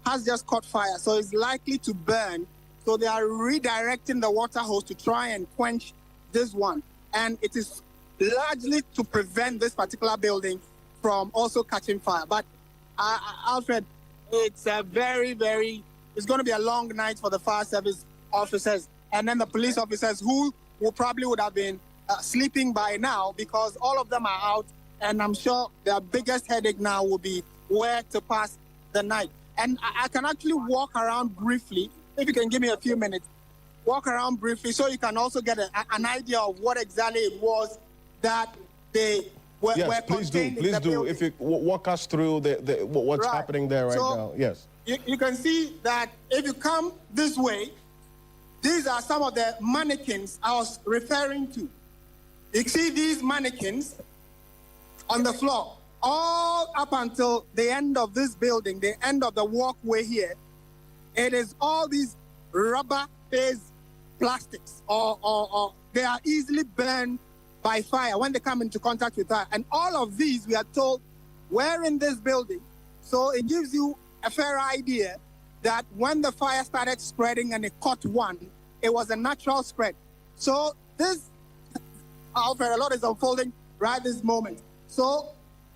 has just caught fire, so it's likely to burn. So they are redirecting the water hose to try and quench this one. And it is largely to prevent this particular building from also catching fire. But Alfred, it's a it's going to be a long night for the fire service officers and then the police officers who would have been sleeping by now, because all of them are out. And I'm sure their biggest headache now will be where to pass the night. And I can actually walk around briefly, if you can give me a few minutes, walk around briefly so you can also get an idea of what exactly it was that they were please do. Please do. If you walk us through what's happening there right now. Yes. You can see that if you come this way, these are some of the mannequins I was referring to. You see these mannequins on the floor, all up until the end of this building, the end of the walkway here. It is all these rubber-based plastics, or they are easily burned by fire when they come into contact with fire. And all of these, we are told, were in this building. So it gives you a fair idea that when the fire started spreading and it caught one, it was a natural spread. So this, Alfred, a lot is unfolding right this moment. So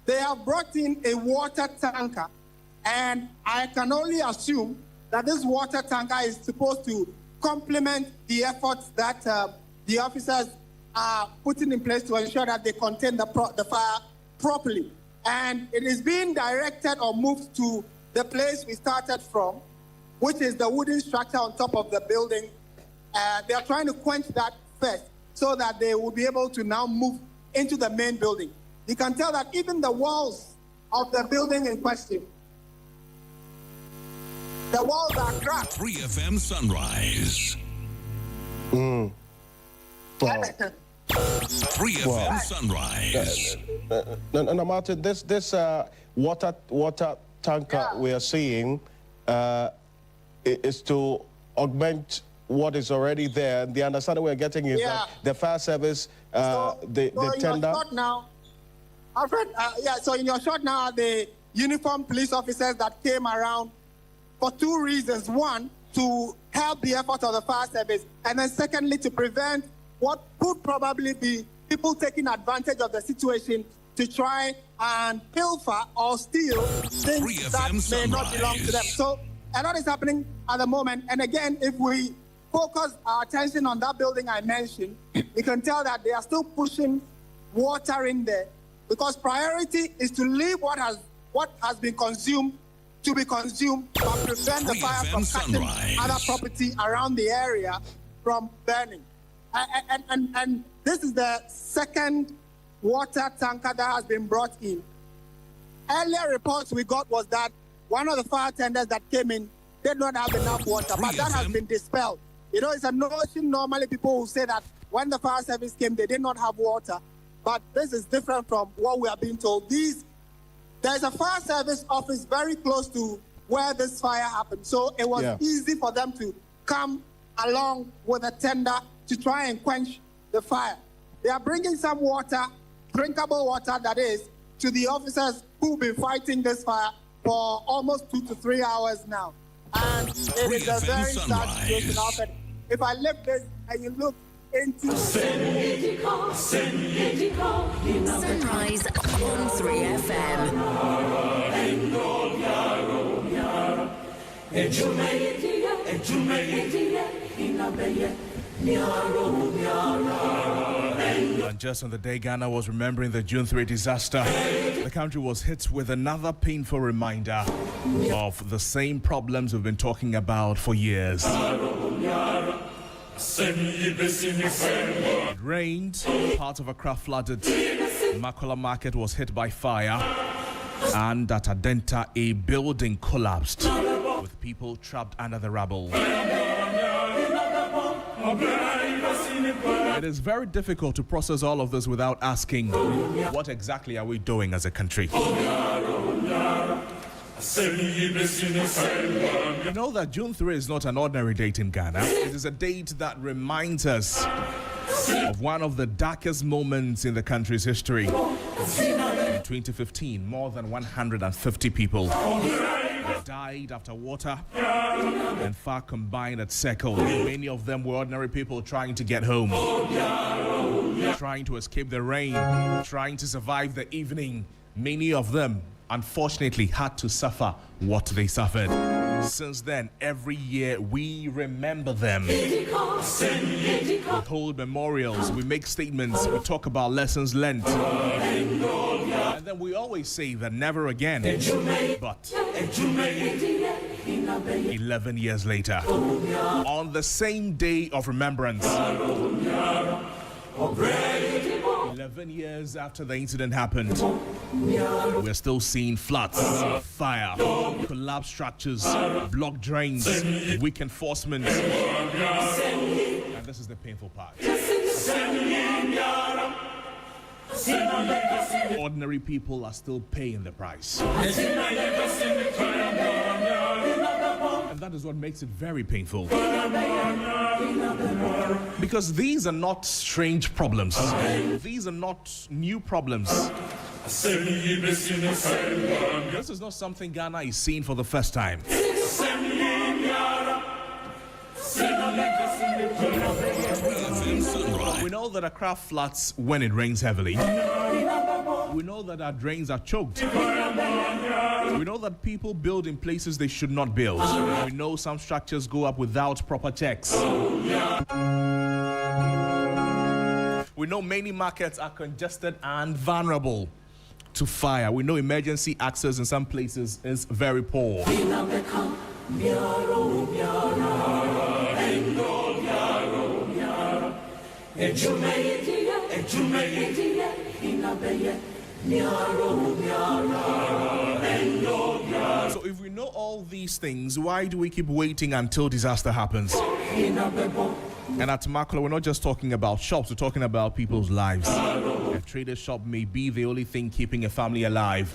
they have brought in a water tanker, and I can only assume that this water tanker is supposed to complement the efforts that the officers are putting in place to ensure that they contain the fire properly. And it is being directed or moved to the place we started from, which is the wooden structure on top of the building. They are trying to quench that first so that they will be able to now move into the main building. You can tell that even the walls of the building in question, the walls are cracked. 3FM Sunrise. Wow. 3FM Sunrise. No, Martin, this water tanker we are seeing is to augment what is already there. The understanding we're getting is that the fire service, the tender. In your shot now, Alfred, so in your shot now, the uniformed police officers that came around for two reasons. One, to help the effort of the fire service, and then secondly, to prevent what could probably be people taking advantage of the situation to try and pilfer or steal things that may not belong to them. So a lot is happening at the moment. And again, if we focus our attention on that building I mentioned, we can tell that they are still pushing water in there, because priority is to leave what has been consumed to be consumed, but prevent the fire from catching other property around the area from burning. And this is the second water tanker that has been brought in. Earlier reports we got was that one of the fire tenders that came in did not have enough water, but that has been dispelled. You know, it's a notion normally people who say that when the fire service came, they did not have water, but this is different from what we are being told. There's a fire service office very close to where this fire happened, so it was easy for them to come along with a tender to try and quench the fire. They are bringing some water, drinkable water that is, to the officers who've been fighting this fire for almost 2 to 3 hours now. And it is a very sad situation, Alfred. If I lift this and you look into Sunrise on 3FM. And just on the day Ghana was remembering the June 3 disaster, the country was hit with another painful reminder of the same problems we've been talking about for years. It rained, part of Accra flooded, Makola Market was hit by fire, and at Adenta a building collapsed with people trapped under the rubble. It is very difficult to process all of this without asking, what exactly are we doing as a country? You know that June 3 is not an ordinary date in Ghana. It is a date that reminds us of one of the darkest moments in the country's history. In 2015, more than 150 people died after water and fire combined had circled. Many of them were ordinary people trying to get home, trying to escape the rain, trying to survive the evening. Many of them, unfortunately, had to suffer what they suffered. Since then, every year we remember them. We hold memorials, we make statements, we talk about lessons learned. And then we always say that never again. But 11 years later, on the same day of remembrance, 11 years after the incident happened, we're still seeing floods, fire, collapsed structures, blocked drains, weak enforcement. And this is the painful part. Ordinary people are still paying the price. And that is what makes it very painful. Because these are not strange problems. These are not new problems. This is not something Ghana is seeing for the first time. We know that Accra floods when it rains heavily. We know that our drains are choked. We know that people build in places they should not build. We know some structures go up without proper checks. We know many markets are congested and vulnerable to fire. We know emergency access in some places is very poor. So if we know all these things, why do we keep waiting until disaster happens? And at Makula, we're not just talking about shops, we're talking about people's lives. A trader's shop may be the only thing keeping a family alive.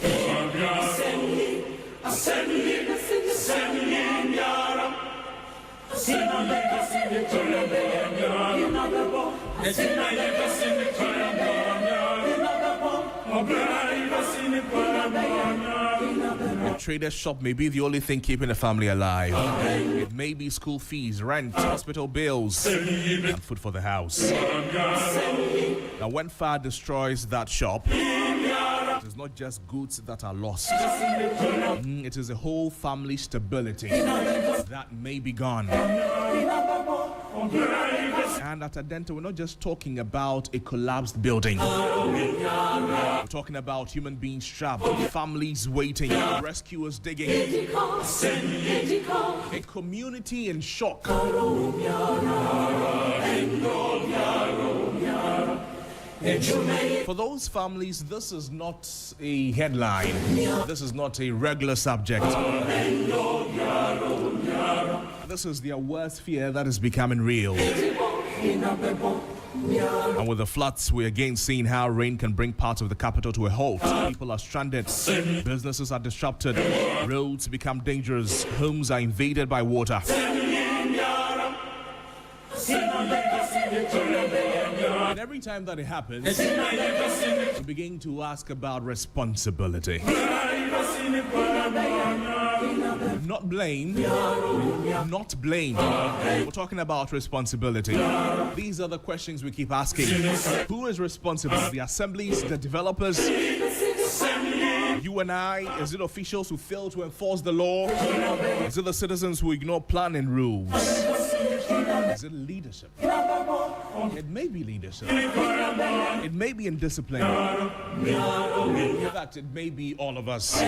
A trader's shop may be the only thing keeping a family alive. It may be school fees, rent, hospital bills, and food for the house. Now, when fire destroys that shop, it is not just goods that are lost. It is a whole family stability that may be gone. And at Adenta, we're not just talking about a collapsed building. We're talking about human beings trapped, families waiting, rescuers digging, a community in shock. For those families, this is not a headline. This is not a regular subject. This is their worst fear that is becoming real. And with the floods, we're again seeing how rain can bring parts of the capital to a halt. People are stranded, businesses are disrupted, roads become dangerous, homes are invaded by water. And every time that it happens, we begin to ask about responsibility. Not blame, not blame. We're talking about responsibility. These are the questions we keep asking. Who is responsible? The assemblies, the developers, you and I? Is it officials who fail to enforce the law? Is it the citizens who ignore planning rules? Is it leadership? It may be leadership. It may be indiscipline. In fact, it may be all of us.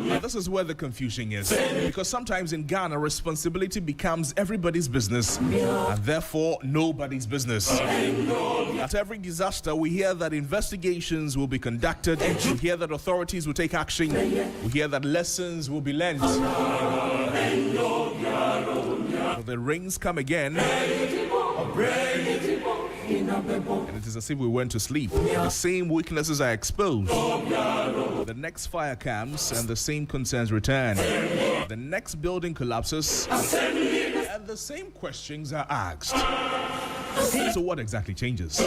Now, this is where the confusion is. Because sometimes in Ghana, responsibility becomes everybody's business and therefore nobody's business. At every disaster, we hear that investigations will be conducted. We hear that authorities will take action. We hear that lessons will be learned. So the rains come again, and it is as if we went to sleep. The same weaknesses are exposed. The next fire comes, and the same concerns return. The next building collapses, and the same questions are asked. So what exactly changes?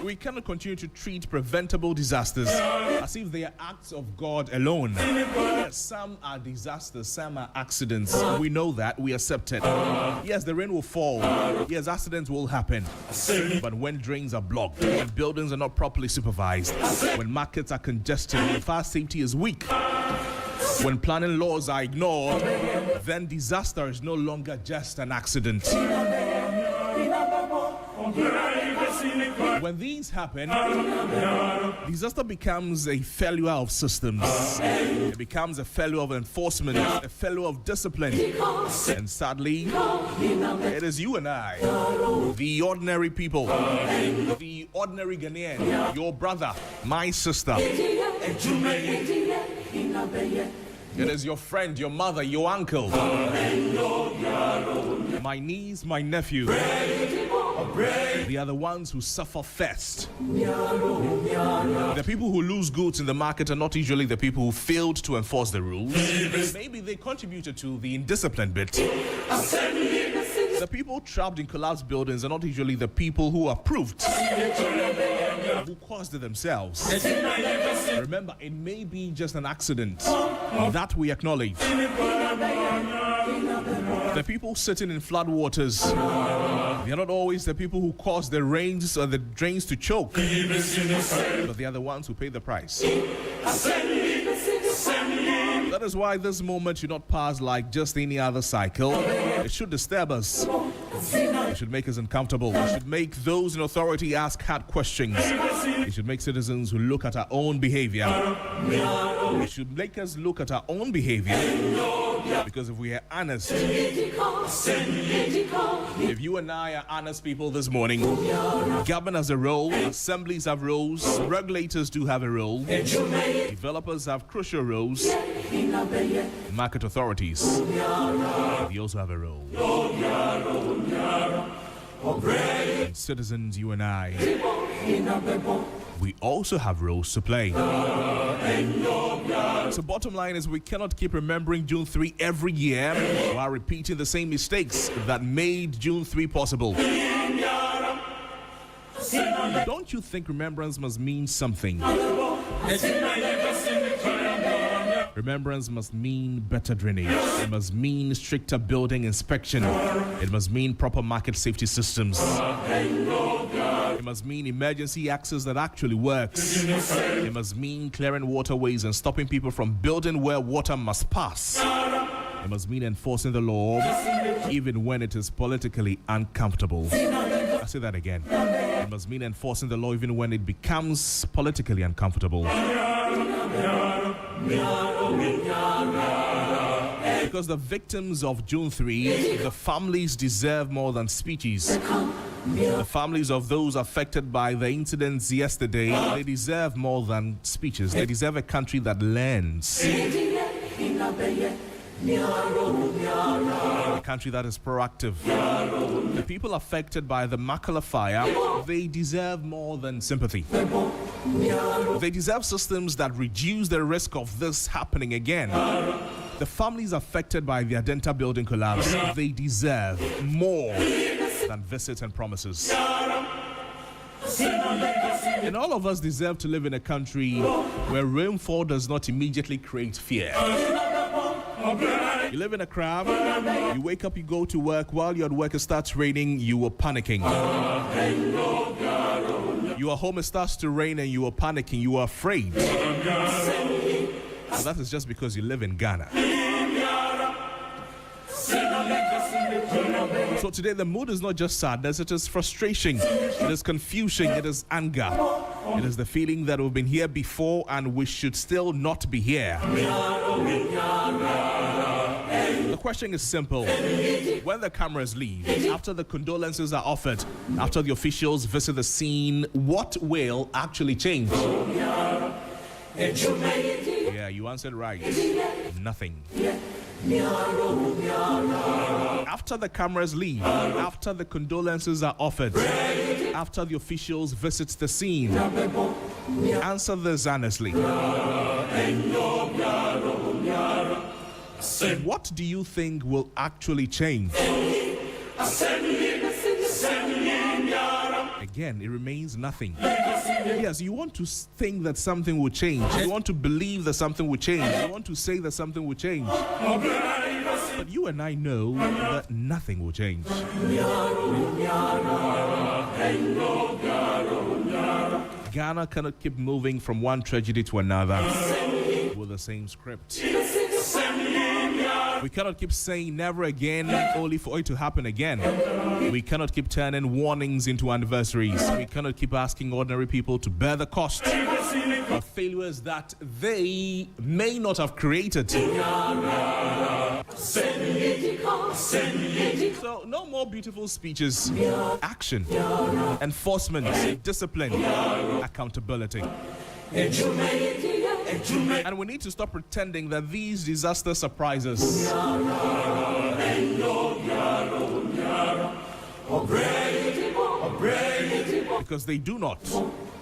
We cannot continue to treat preventable disasters as if they are acts of God alone. Some are disasters, some are accidents. We know that, we accept it. Yes, the rain will fall. Yes, accidents will happen. But when drains are blocked, when buildings are not properly supervised, when markets are congested, when fire safety is weak, when planning laws are ignored, then disaster is no longer just an accident. When these happen, disaster becomes a failure of systems. It becomes a failure of enforcement, a failure of discipline. And sadly, it is you and I, the ordinary people, the ordinary Ghanaian, your brother, my sister. It is your friend, your mother, your uncle, my niece, my nephew. They are the ones who suffer first. The people who lose goods in the market are not usually the people who failed to enforce the rules. Maybe they contributed to the indiscipline bit. The people trapped in collapsed buildings are not usually the people who approved, who caused it themselves. Remember, it may be just an accident. That we acknowledge. The people sitting in floodwaters, they are not always the people who cause the rains or the drains to choke, but they are the ones who pay the price. That is why this moment should not pass like just any other cycle. It should disturb us. It should make us uncomfortable. It should make those in authority ask hard questions. It should make citizens who look at our own behavior. It should make us look at our own behavior. Because if we are honest, if you and I are honest people this morning, government has a role, assemblies have roles, regulators do have a role, developers have crucial roles, market authorities, they also have a role. And citizens, you and I, we also have roles to play. So bottom line is we cannot keep remembering June 3 every year while repeating the same mistakes that made June 3 possible. Don't you think remembrance must mean something? Remembrance must mean better drainage. It must mean stricter building inspection. It must mean proper market safety systems. It must mean emergency access that actually works. It must mean clearing waterways and stopping people from building where water must pass. It must mean enforcing the law even when it is politically uncomfortable. I'll say that again. It must mean enforcing the law even when it becomes politically uncomfortable. Because the victims of June 3, the families deserve more than speeches. The families of those affected by the incidents yesterday, they deserve more than speeches. They deserve a country that learns. A country that is proactive. The people affected by the Makala fire, they deserve more than sympathy. They deserve systems that reduce the risk of this happening again. The families affected by the Adenta building collapse, they deserve more than visits and promises. And all of us deserve to live in a country where rainfall does not immediately create fear. You live in a crowd, you wake up, you go to work, while you're at work it starts raining, you are panicking. You are home, it starts to rain and you are panicking, you are afraid. So that is just because you live in Ghana. So today the mood is not just sadness, it is frustration, it is confusion, it is anger. It is the feeling that we've been here before and we should still not be here. The question is simple. When the cameras leave, after the condolences are offered, after the officials visit the scene, what will actually change? Yeah, you answered right. Nothing. After the cameras leave, after the condolences are offered, after the officials visit the scene, answer this honestly. What do you think will actually change? A again, it remains nothing. Yes, you want to think that something will change. You want to believe that something will change. You want to say that something will change. But you and I know that nothing will change. Ghana cannot keep moving from one tragedy to another with the same script. We cannot keep saying never again only for it to happen again. We cannot keep turning warnings into anniversaries. We cannot keep asking ordinary people to bear the cost of failures that they may not have created. So no more beautiful speeches. Action, enforcement, discipline, accountability. And we need to stop pretending that these disasters surprise us. Because they do not.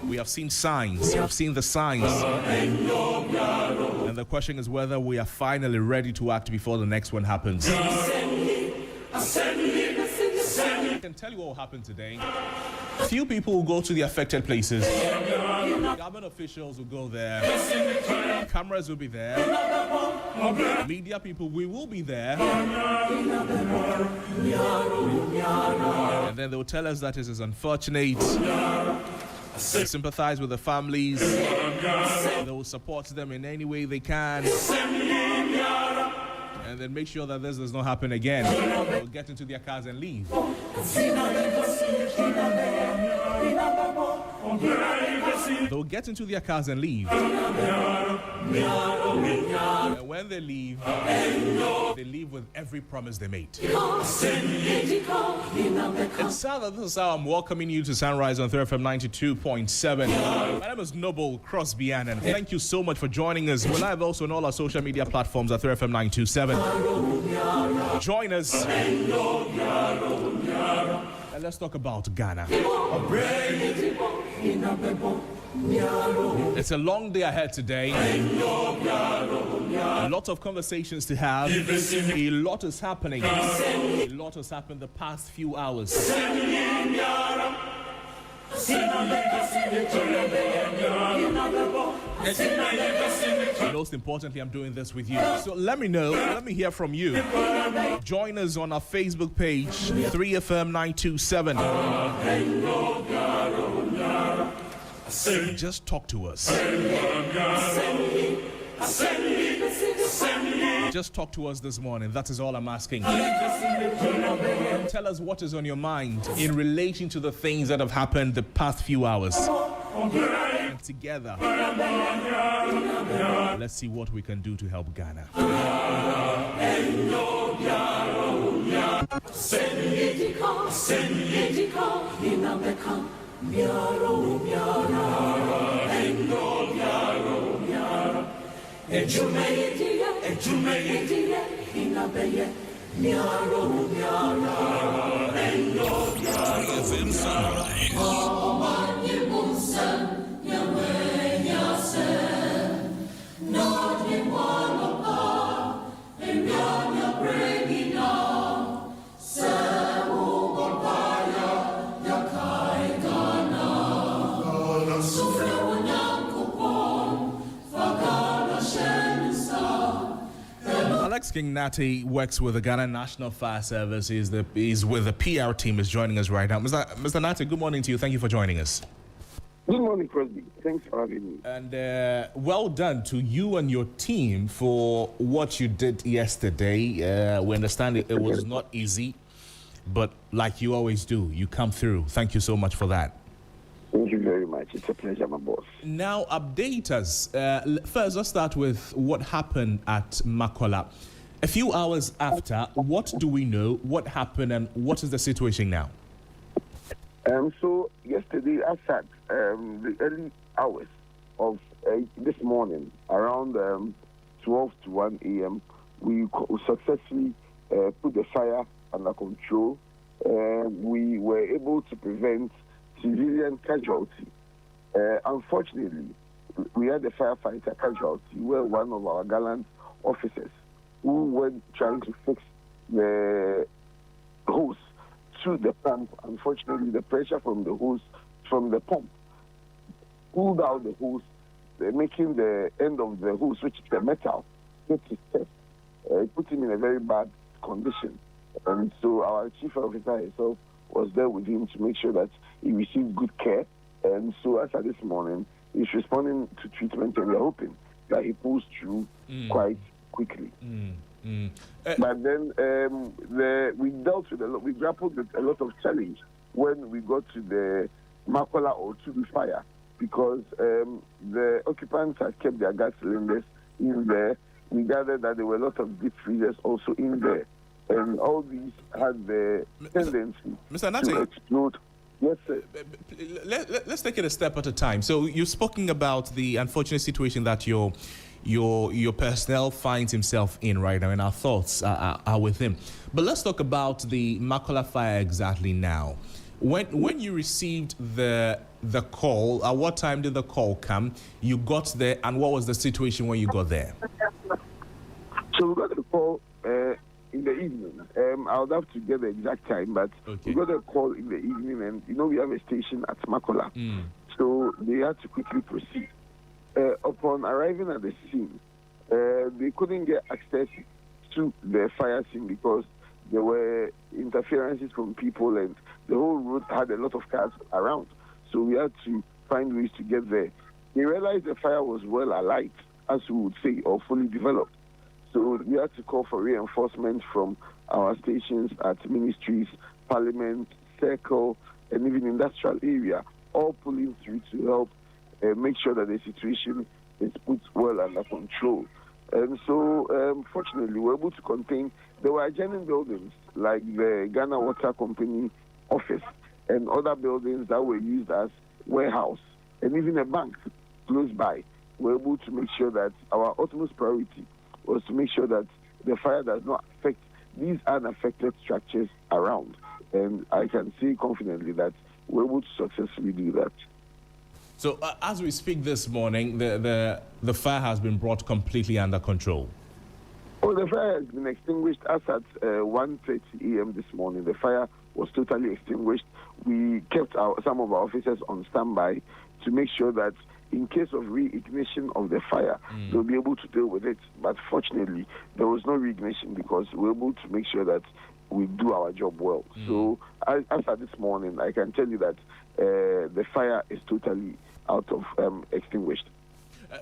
We have seen signs. We have seen the signs. And the question is whether we are finally ready to act before the next one happens. I can tell you what will happen today. Few people will go to the affected places. Government officials will go there. Cameras will be there. Media people, we will be there. And then they will tell us that it is unfortunate. They sympathize with the families. They will support them in any way they can. And then make sure that this does not happen again. They'll get into their cars and leave. They'll get into their cars and leave. And when they leave with every promise they made. It's sad that this is how I'm welcoming you to Sunrise on 3FM 92.7. My name is Noble Crosby Annan. Thank you so much for joining us. We're live also on all our social media platforms at 3FM 927. Join us. And let's talk about Ghana. It's a long day ahead today. A lot of conversations to have. A lot is happening. A lot has happened the past few hours. Most importantly, I'm doing this with you. So let me know, let me hear from you. Join us on our Facebook page, 3FM 927. Just talk to us. Just talk to us this morning. That is all I'm asking. Tell us what is on your mind in relation to the things that have happened the past few hours. And together, let's see what we can do to help Ghana. FM Sunrise. Alex King Nati works with the Ghana National Fire Service. He's with the PR team. Is joining us right now. Mr. Nati, good morning to you. Thank you for joining us. Good morning, Crosby. Thanks for having me. And well done to you and your team for what you did yesterday. We understand it was not easy, but like you always do, you come through. Thank you so much for that. Thank you very much. It's a pleasure, my boss. Now, update us. First, let's start with what happened at Makola. A few hours after, what do we know? What happened and what is the situation now? So yesterday, as at the early hours of this morning, around 12 to 1 a.m., we successfully put the fire under control. We were able to prevent civilian casualty. Unfortunately, we had a firefighter casualty where one of our gallant officers who were trying to fix the hose to the pump. Unfortunately, the pressure from the hose from the pump, pulled out the hose, making the end of the hose, which is the metal, hit his chest. It put him in a very bad condition. And so our chief officer himself was there with him to make sure that he received good care. And so as of this morning, he's responding to treatment, and we're hoping that he pulls through quite quickly. But then we dealt with we grappled with a lot of challenge when we got to the Makola or Tubi fire, because the occupants had kept their gas cylinders in there. We gathered that there were a lot of deep freezers also in there. And all these had the tendency to explode. Yes, sir. Let's take it a step at a time. So you've spoken about the unfortunate situation that your personnel finds himself in right now, and our thoughts are with him. But let's talk about the Makola fire exactly now. When you received the call, at what time did the call come? You got there, and what was the situation when you got there? So we got the call in the evening. I would have to get the exact time, but we got a call in the evening, and we have a station at Makola. So they had to quickly proceed. Upon arriving at the scene, they couldn't get access to the fire scene because there were interferences from people, and the whole road had a lot of cars around. So we had to find ways to get there. They realized the fire was well alight, as we would say, or fully developed. So we had to call for reinforcement from our stations at ministries, parliament, circle, and even industrial area, all pulling through to help make sure that the situation is put well under control. And so, fortunately, we were able to contain. There were adjoining buildings like the Ghana Water Company office and other buildings that were used as warehouse, and even a bank close by. We were able to make sure that our utmost priority was to make sure that the fire does not affect these unaffected structures around. And I can say confidently that we're able to successfully do that. So as we speak this morning, the fire has been brought completely under control. Oh, the fire has been extinguished as at 1:30 a.m. this morning. The fire was totally extinguished. We kept some of our officers on standby to make sure that in case of reignition of the fire, they'll be able to deal with it. But fortunately, there was no reignition because we were able to make sure that we do our job well. So as of this morning, I can tell you that the fire is totally out of extinguished.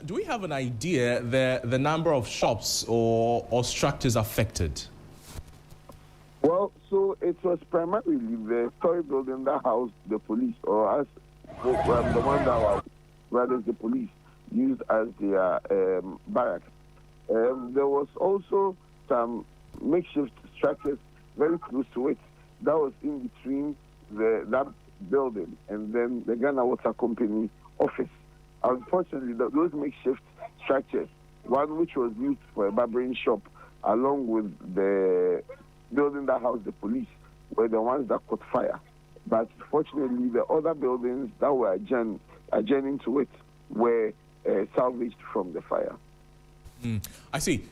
Do we have an idea the number of shops or structures affected? Well, so it was primarily the story building that housed the police, or as the one that was the police used as their barracks. There was also some makeshift structures very close to it that was in between that building and then the Ghana Water Company office. Unfortunately, those makeshift structures, one which was used for a barbering shop, along with the building that housed the police, were the ones that caught fire. But fortunately, the other buildings that were adjoining to it were salvaged from the fire. I see.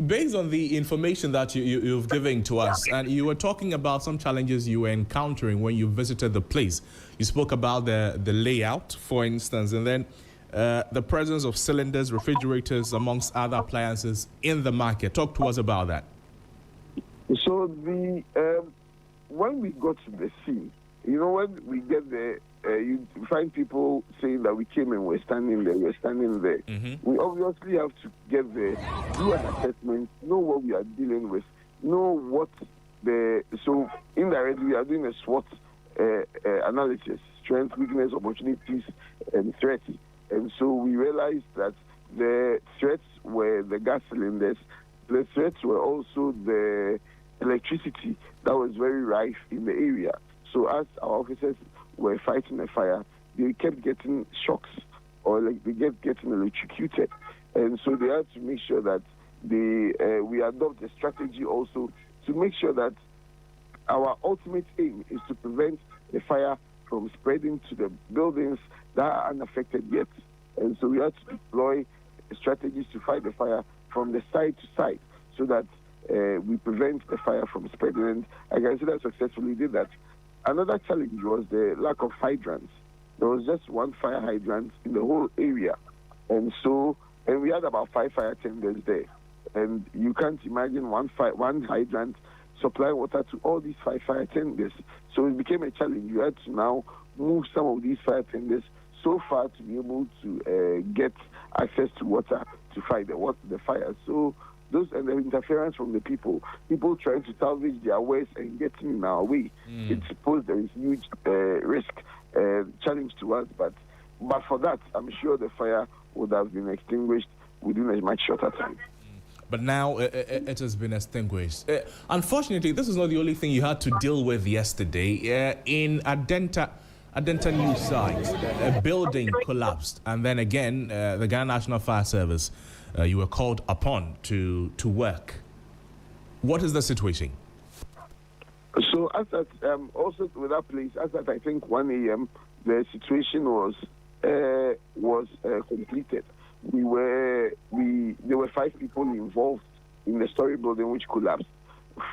Based on the information that you've given to us, and you were talking about some challenges you were encountering when you visited the place. You spoke about the layout, for instance, and then the presence of cylinders, refrigerators, amongst other appliances in the market. Talk to us about that. So when we got to the scene, when we get there, you find people saying that we came and we're standing there. We obviously have to get there, do an assessment, know what we are dealing with, know what so indirectly we are doing a SWOT analysis, strengths, weakness, opportunities, and threats. And so we realized that the threats were the gas cylinders. The threats were also the electricity that was very rife in the area. So as our officers were fighting the fire, they kept getting shocks, or they kept getting electrocuted. And so they had to make sure that we adopt a strategy also to make sure that our ultimate aim is to prevent the fire from spreading to the buildings that are unaffected yet. And so we had to deploy strategies to fight the fire from the side to side so that we prevent the fire from spreading. And I can say that successfully did that. Another challenge was the lack of hydrants there was just one fire hydrant in the whole area. And we had about 5 fire attendants there. And you can't imagine one hydrant supplying water to all these 5 fire attendants. So it became a challenge. You had to now move some of these fire attendants so far to be able to get access to water to fight the fire. So those and the interference from the people trying to salvage their ways and getting in our way. It posed a huge risk, challenge to us. But for that, I'm sure the fire would have been extinguished within a much shorter time. But now it has been extinguished. Unfortunately, this is not the only thing you had to deal with yesterday. In Adenta News site, a building collapsed, and then again, the Ghana National Fire Service, you were called upon to work. What is the situation? So as at also with that place, as at I think 1 a.m., the situation was completed. There were 5 people involved in the story building which collapsed,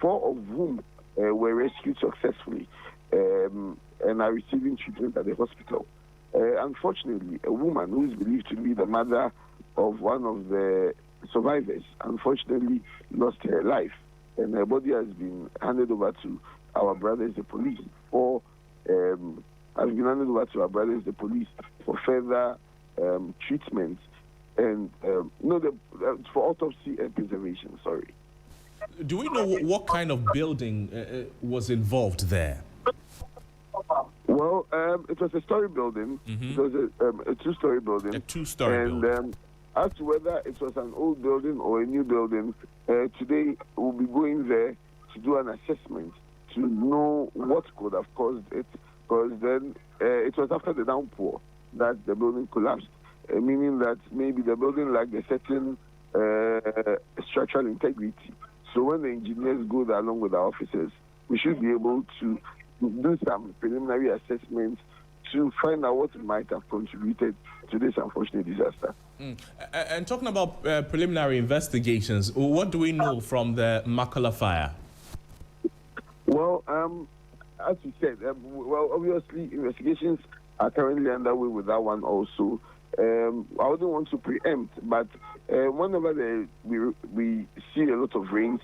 4 of whom were rescued successfully and are receiving treatment at the hospital. Unfortunately, a woman who is believed to be the mother of one of the survivors unfortunately lost her life, and her body has been handed over to our brothers, the police, for further treatment and for autopsy and preservation. Sorry. Do we know what kind of building was involved there? Well, it was a story building. It was a 2-story building. A 2-story building. And as to whether it was an old building or a new building, today we'll be going there to do an assessment to know what could have caused it, because then it was after the downpour that the building collapsed, meaning that maybe the building lacked a certain structural integrity. So when the engineers go there along with our officers, we should be able to do some preliminary assessments to find out what might have contributed to this unfortunate disaster. And talking about preliminary investigations, what do we know from the Makala fire? Well, as you said, obviously investigations are currently underway with that one also. I wouldn't want to preempt, but whenever we see a lot of rains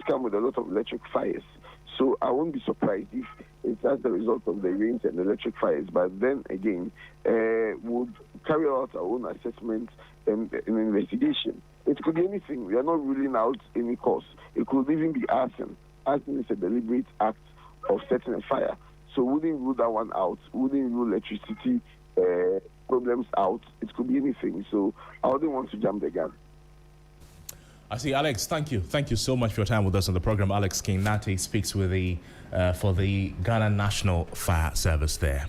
come with a lot of electric fires. So I won't be surprised if it's as a result of the rains and electric fires. But then again, we'll carry out our own assessment and an investigation. It could be anything. We are not ruling out any cause. It could even be arson. Arson is a deliberate act of setting a fire. So we wouldn't rule that one out. We wouldn't rule electricity problems out. It could be anything. So I wouldn't want to jump the gun. I see, Alex. Thank you so much for your time with us on the program. Alex King-Nate speaks with for the Ghana National Fire Service there.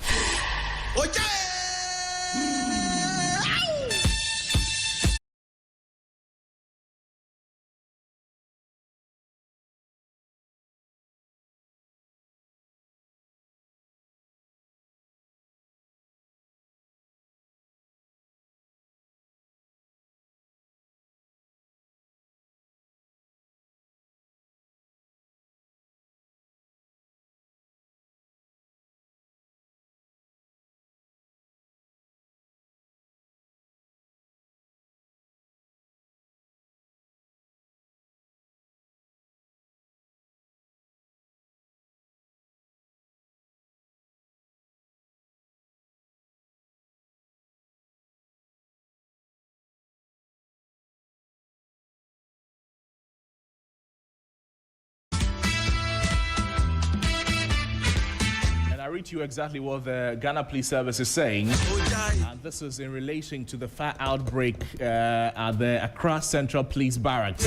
I read to you exactly what the Ghana Police Service is saying, and this is in relation to the fire outbreak at the Accra Central Police Barracks.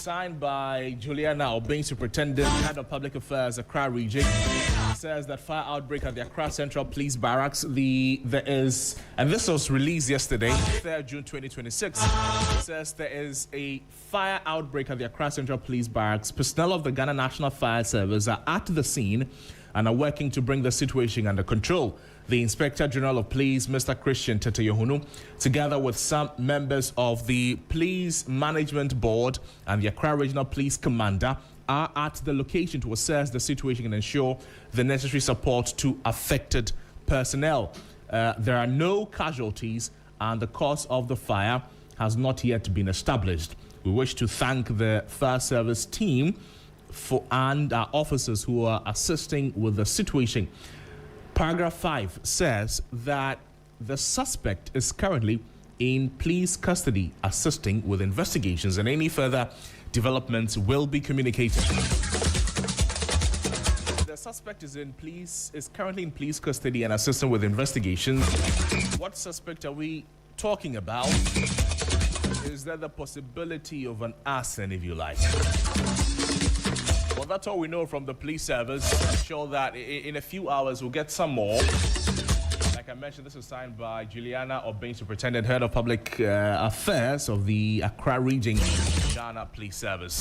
Signed by Juliana Obeng, Superintendent, Head of Public Affairs, Accra Region. It says that fire outbreak at the Accra Central Police Barracks. And this was released yesterday, 3rd June 2026. It says there is a fire outbreak at the Accra Central Police Barracks. Personnel of the Ghana National Fire Service are at the scene and are working to bring the situation under control. The Inspector General of Police, Mr. Christian Tete Yohunu, together with some members of the Police Management Board and the Accra Regional Police Commander, are at the location to assess the situation and ensure the necessary support to affected personnel. There are no casualties, and the cause of the fire has not yet been established. We wish to thank the fire service team and our officers who are assisting with the situation. Paragraph 5 says that the suspect is currently in police custody, assisting with investigations, and any further developments will be communicated. The suspect is currently in police custody and assisting with investigations. What suspect are we talking about? Is there the possibility of an arson, if you like? Well, that's all we know from the police service. I'm sure that in a few hours we'll get some more. Like I mentioned, this was signed by Juliana Obeng, Superintendent, Head of Public Affairs of the Accra Region, Ghana Police Service.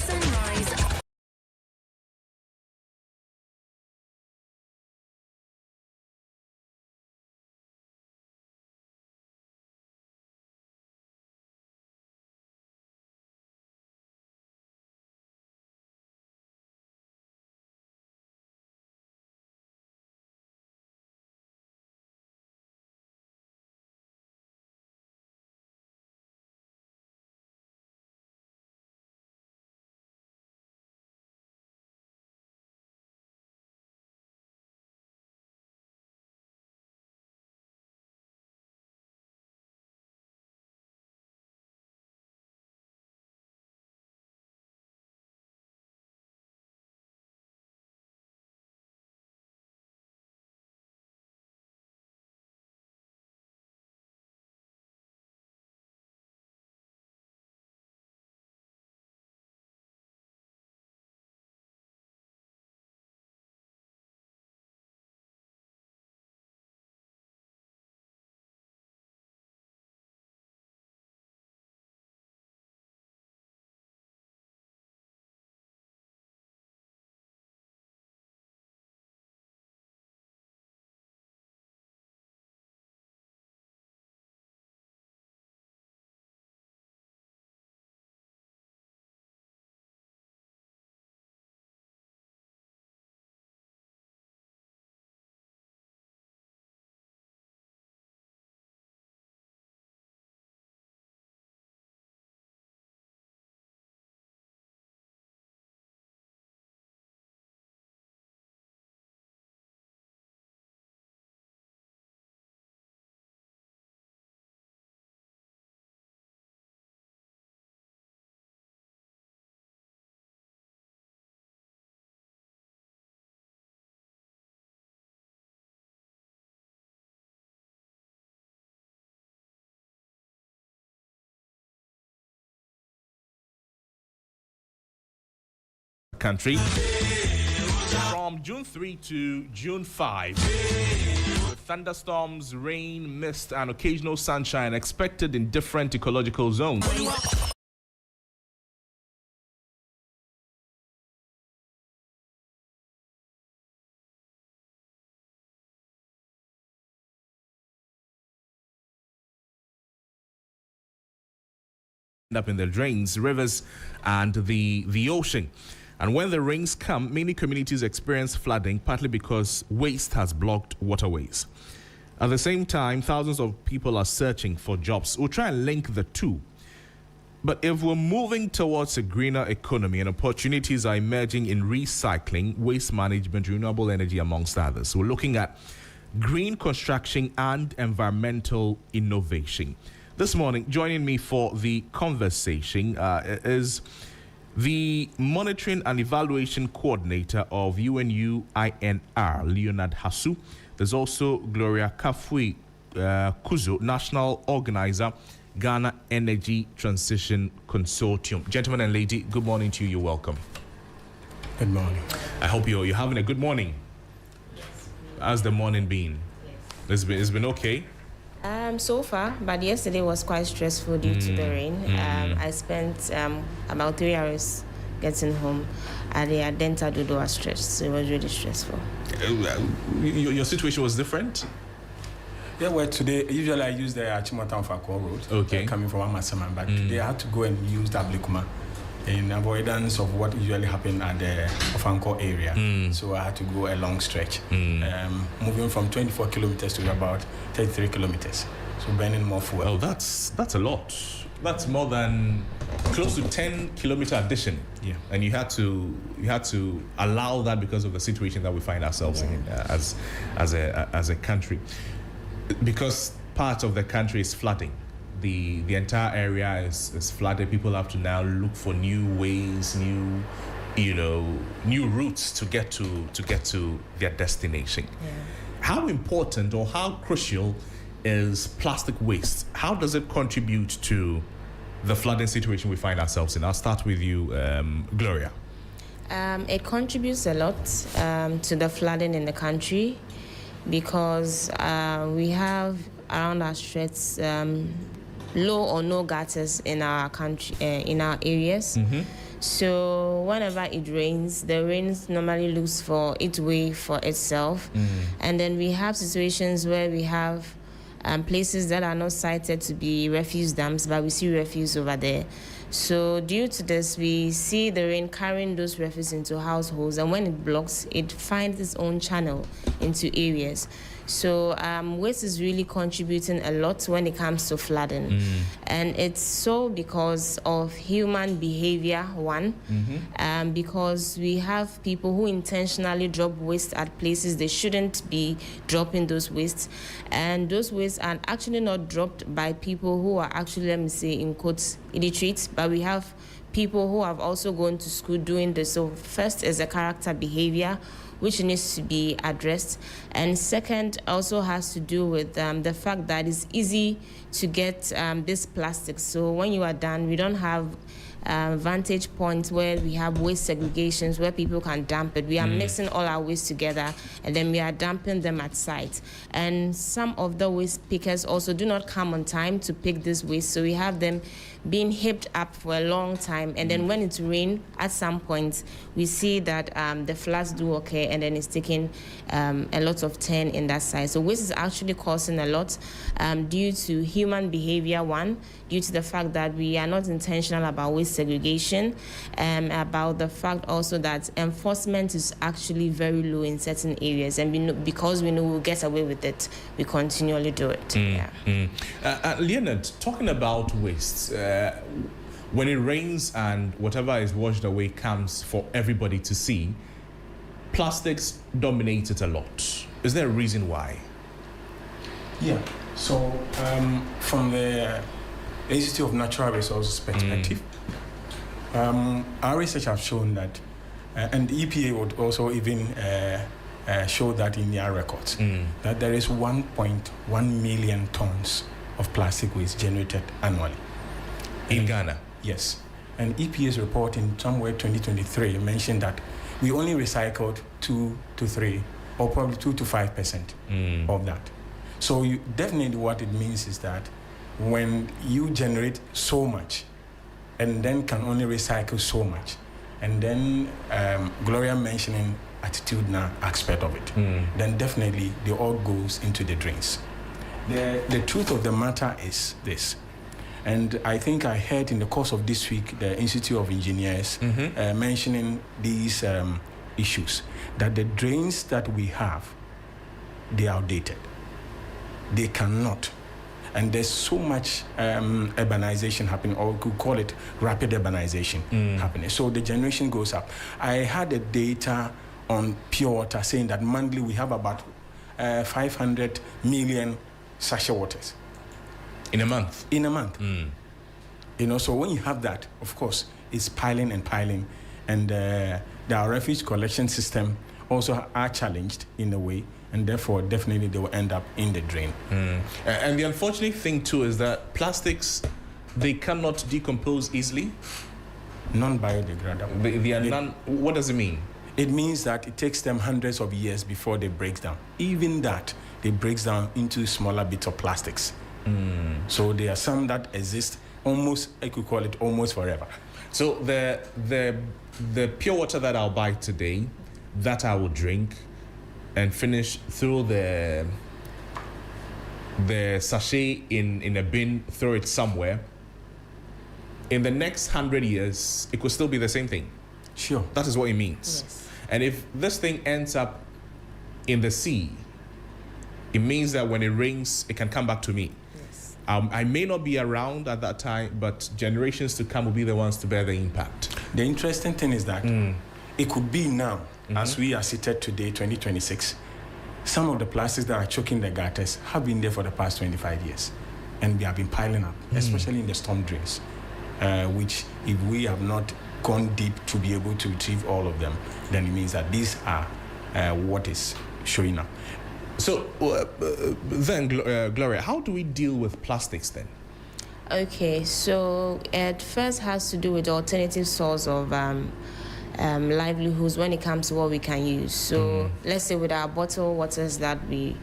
Sunrise. Country from June 3 to June 5, with thunderstorms, rain, mist, and occasional sunshine expected in different ecological zones. Up in the drains, rivers, and the ocean. And when the rains come, many communities experience flooding, partly because waste has blocked waterways. At the same time, thousands of people are searching for jobs. We'll try and link the two. But if we're moving towards a greener economy and opportunities are emerging in recycling, waste management, renewable energy, amongst others, we're looking at green construction and environmental innovation. This morning, joining me for the conversation is the Monitoring and Evaluation Coordinator of UNU-INR, Leonard Hasu. There's also Gloria Kafui Kuzo, National Organizer, Ghana Energy Transition Consortium. Gentlemen and lady, good morning to you. You're welcome. Good morning. I hope you're having a good morning. Yes. How's the morning been? Yes. It's been okay? So far, but yesterday was quite stressful due to the rain. I spent about 3 hours getting home at the Adenta Dodoa stretch, so it was really stressful. Your situation was different? Yeah, well, today, usually I use the Achimota Fakor Road. Okay. Coming from Amasaman, but today I had to go and use Dablikuma in avoidance of what usually happen at the Ofanko area. So I had to go a long stretch, moving from 24 kilometers to about 33 kilometers. So burning more fuel. Oh, that's a lot. That's more than close to 10-kilometer addition. Yeah. And you had to allow that because of the situation that we find ourselves in as a country. Because part of the country is flooding. The entire area is flooded. People have to now look for new ways, new routes to get to their destination. Yeah. How important or how crucial is plastic waste? How does it contribute to the flooding situation we find ourselves in? I'll start with you, Gloria. It contributes a lot to the flooding in the country because we have around our streets low or no gutters in our country, in our areas. So whenever it rains, the rain normally looks for its way for itself. And then we have situations where we have places that are not cited to be refuse dumps, but we see refuse over there. So due to this, we see the rain carrying those refuse into households, and when it blocks, it finds its own channel into areas. So waste is really contributing a lot when it comes to flooding. And it's so because of human behavior, one, because we have people who intentionally drop waste at places they shouldn't be dropping those wastes. And those wastes are actually not dropped by people who are actually, let me say in quotes, illiterate, but we have people who have also gone to school doing this. So first is a character behavior, which needs to be addressed. And second also has to do with the fact that it's easy to get this plastic. So when you are done, we don't have vantage points where we have waste segregations where people can dump it. We are mixing all our waste together and then we are dumping them at site. And some of the waste pickers also do not come on time to pick this waste. So we have them being heaped up for a long time, and then when it rains, at some point, we see that the floods do occur, and then it's taking a lot of turn in that side. So waste is actually causing a lot due to human behavior, one, due to the fact that we are not intentional about waste segregation, about the fact also that enforcement is actually very low in certain areas, and because we know we'll get away with it, we continually do it. Leonard, talking about waste, when it rains and whatever is washed away comes for everybody to see, plastics dominate it a lot. Is there a reason why? Yeah, so from the Institute of Natural Resources perspective, our research has shown that, and the EPA would also even show that in their records, that there is 1.1 million tons of plastic waste generated annually. In Ghana? Yes. And EPA's report in somewhere 2023 mentioned that we only recycled 2 to 3, or probably 2 to 5% of that. So definitely what it means is that when you generate so much and then can only recycle so much, and then Gloria mentioning attitudinal aspect of it, then definitely the all goes into the drains. The truth of the matter is this, and I think I heard in the course of this week the Institute of Engineers mentioning these issues, that the drains that we have, they are outdated. They cannot. And there's so much urbanization happening, or we could call it rapid urbanization happening. So the generation goes up. I had the data on pure water saying that monthly we have about 500 million sachet waters. In a month? In a month. So when you have that, of course, it's piling and piling. And our refuge collection system also are challenged in a way. And therefore, definitely they will end up in the drain. And the unfortunate thing too is that plastics, they cannot decompose easily. Non-biodegradable. They are what does it mean? It means that it takes them hundreds of years before they break down. Even that, they breaks down into smaller bits of plastics. So there are some that exist almost, I could call it almost forever. So the pure water that I'll buy today, that I will drink and finish through the the sachet in a bin, throw it somewhere. In the next 100 years, it could still be the same thing. Sure. That is what it means. Yes. And if this thing ends up in the sea, it means that when it rains, it can come back to me. Yes. I may not be around at that time, but generations to come will be the ones to bear the impact. The interesting thing is that it could be now, as we are seated today, 2026, some of the plastics that are choking the gutters have been there for the past 25 years. And they have been piling up, especially in the storm drains, which if we have not gone deep to be able to retrieve all of them, then it means that these are what is showing up. So then, Gloria, how do we deal with plastics then? Okay, so it first has to do with the alternative source of livelihoods when it comes to what we can use. So let's say with our bottled waters that we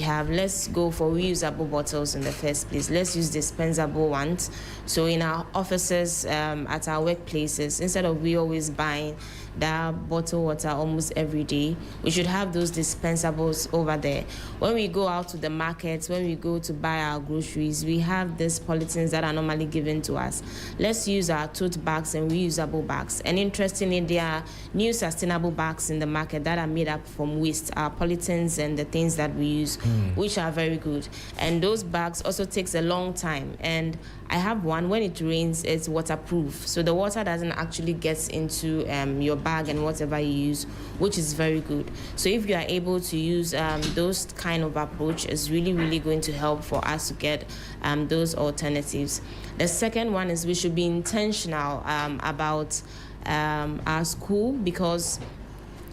have, let's go for reusable bottles in the first place. Let's use dispensable ones. So in our offices, at our workplaces, instead of we always buying that bottled water almost every day, we should have those dispensables over there. When we go out to the markets, when we go to buy our groceries, we have these polythenes that are normally given to us. Let's use our tote bags and reusable bags. And interestingly, there are new sustainable bags in the market that are made up from waste, our polythenes and the things that we use, which are very good. And those bags also takes a long time. And I have one, when it rains, it's waterproof. So the water doesn't actually get into your bag and whatever you use, which is very good. So if you are able to use those kind of approach, it's really, really going to help for us to get those alternatives. The second one is we should be intentional about our school, because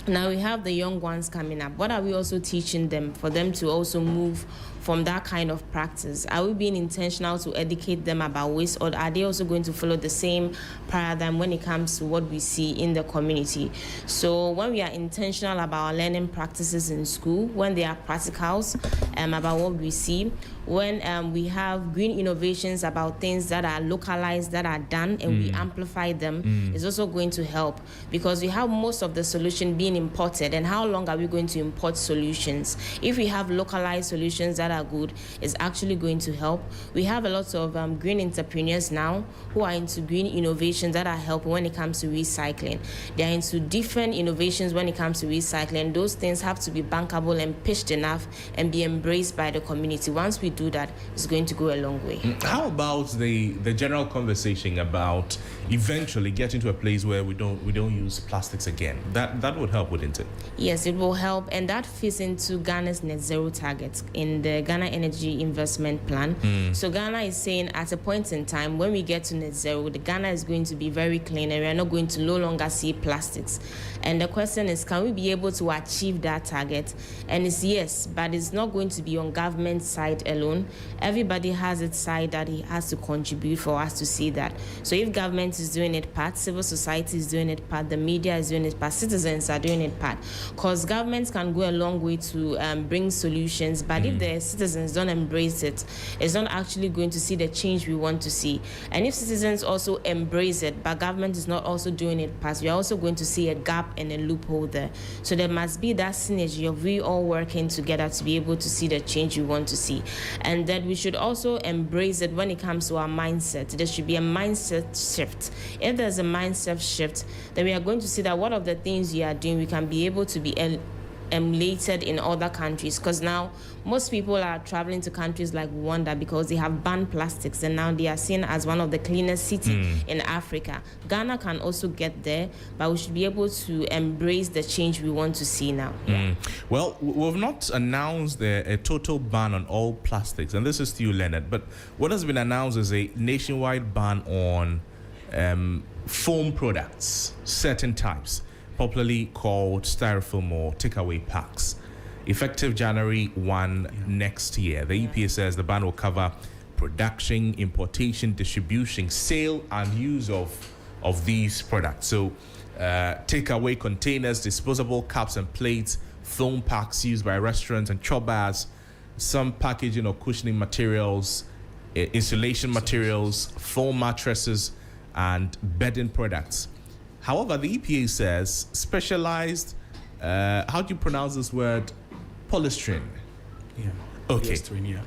now we have the young ones coming up. What are we also teaching them for them to also move from that kind of practice? Are we being intentional to educate them about waste, or are they also going to follow the same paradigm when it comes to what we see in the community? So when we are intentional about our learning practices in school, when they are practicals about what we see, when we have green innovations about things that are localized, that are done, and we amplify them, is also going to help, because we have most of the solution being imported. And how long are we going to import solutions? If we have localized solutions that are good, it's actually going to help. We have a lot of green entrepreneurs now who are into green innovations that are helping when it comes to recycling. They are into different innovations when it comes to recycling. Those things have to be bankable and pitched enough and be embraced by the community. Once we do that, it's going to go a long way. How about the general conversation about eventually getting to a place where we don't use plastics again? That would help, wouldn't it? Yes, it will help, and that fits into Ghana's net zero targets in the Ghana Energy Investment Plan. So Ghana is saying at a point in time when we get to net zero, the Ghana is going to be very clean and we are not going to no longer see plastics. And the question is, can we be able to achieve that target? And it's yes, but it's not going to be on government side alone. Everybody has its side that he has to contribute for us to see that. So if government is doing it part, civil society is doing it part, the media is doing it part, citizens are doing it part. Because governments can go a long way to bring solutions, but if the citizens don't embrace it, it's not actually going to see the change we want to see. And if citizens also embrace it, but government is not also doing it part, we are also going to see a gap and a loophole there. So there must be that synergy of we all working together to be able to see the change we want to see. And that we should also embrace it when it comes to our mindset. There should be a mindset shift. If there's a mindset shift, then we are going to see that one of the things we are doing, we can be able to be emulated in other countries, because now most people are traveling to countries like Rwanda because they have banned plastics, and now they are seen as one of the cleanest cities in Africa. Ghana can also get there, but we should be able to embrace the change we want to see now. Well, we've not announced a total ban on all plastics, and this is to you, Leonard, but what has been announced is a nationwide ban on foam products, certain types, popularly called styrofoam or takeaway packs. Effective January 1 next year, the EPA says the ban will cover production, importation, distribution, sale, and use of these products. So takeaway containers, disposable cups and plates, foam packs used by restaurants and chop bars, some packaging or cushioning materials, insulation materials, foam mattresses, and bedding products. However, the EPA says specialized, how do you pronounce this word? Polystyrene. Yeah. Okay. Polystyrene, yeah.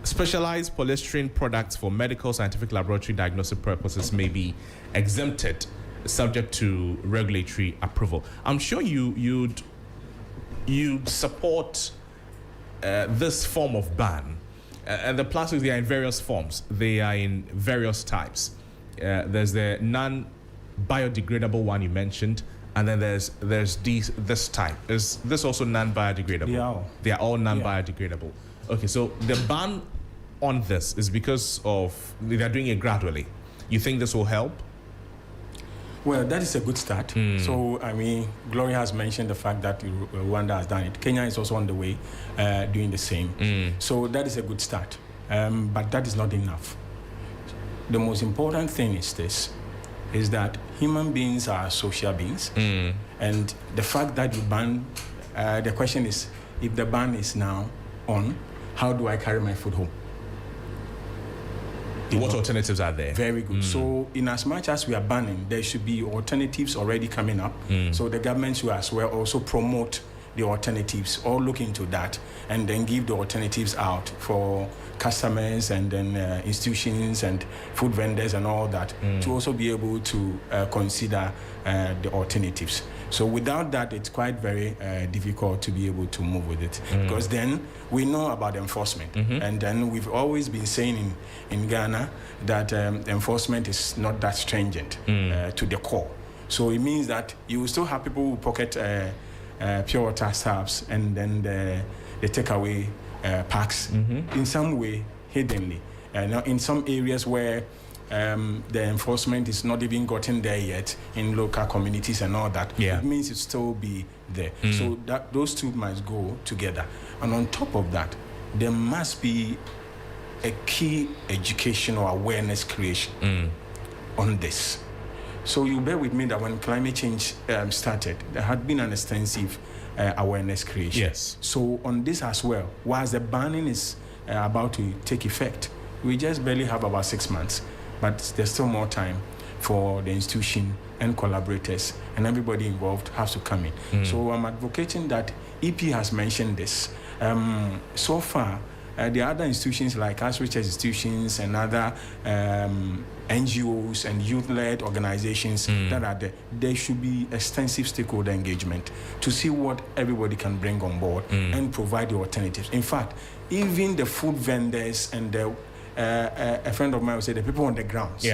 specialized polystyrene products for medical, scientific, laboratory diagnostic purposes may be exempted, subject to regulatory approval. I'm sure you'd support this form of ban. And the plastics, they are in various forms. They are in various types. There's the non-biodegradable one you mentioned, and then there's this type. Is this also non-biodegradable? They are all non-biodegradable. Okay, so the ban on this is because of they are doing it gradually. You think this will help? Well, that is a good start. So, I mean, Gloria has mentioned the fact that Rwanda has done it. Kenya is also on the way doing the same. So that is a good start. But that is not enough. The most important thing is this, is that human beings are social beings. And the fact that you ban, the question is, if the ban is now on, how do I carry my food home? What alternatives are there? Very good. So in as much as we are banning, there should be alternatives already coming up. So the government should as well also promote the alternatives or look into that and then give the alternatives out for customers and then institutions and food vendors and all that to also be able to consider the alternatives. So without that, it's quite very difficult to be able to move with it because then we know about enforcement. And then we've always been saying in Ghana that enforcement is not that stringent to the core. So it means that you will still have people who pocket pure water taps and then the takeaway packs in some way hiddenly. Now in some areas where the enforcement is not even gotten there yet in local communities and all that, it means it still be there. So that those two must go together. And on top of that, there must be a key educational awareness creation on this. So you bear with me that when climate change started, there had been an extensive awareness creation. Yes. So on this as well, whilst the banning is about to take effect, we just barely have about 6 months, but there's still more time for the institution and collaborators and everybody involved has to come in. So I'm advocating that EP has mentioned this. So far, there are other institutions like us, research institutions and other NGOs and youth-led organizations that are there. There should be extensive stakeholder engagement to see what everybody can bring on board and provide the alternatives. In fact, even the food vendors and a friend of mine would say the people on the grounds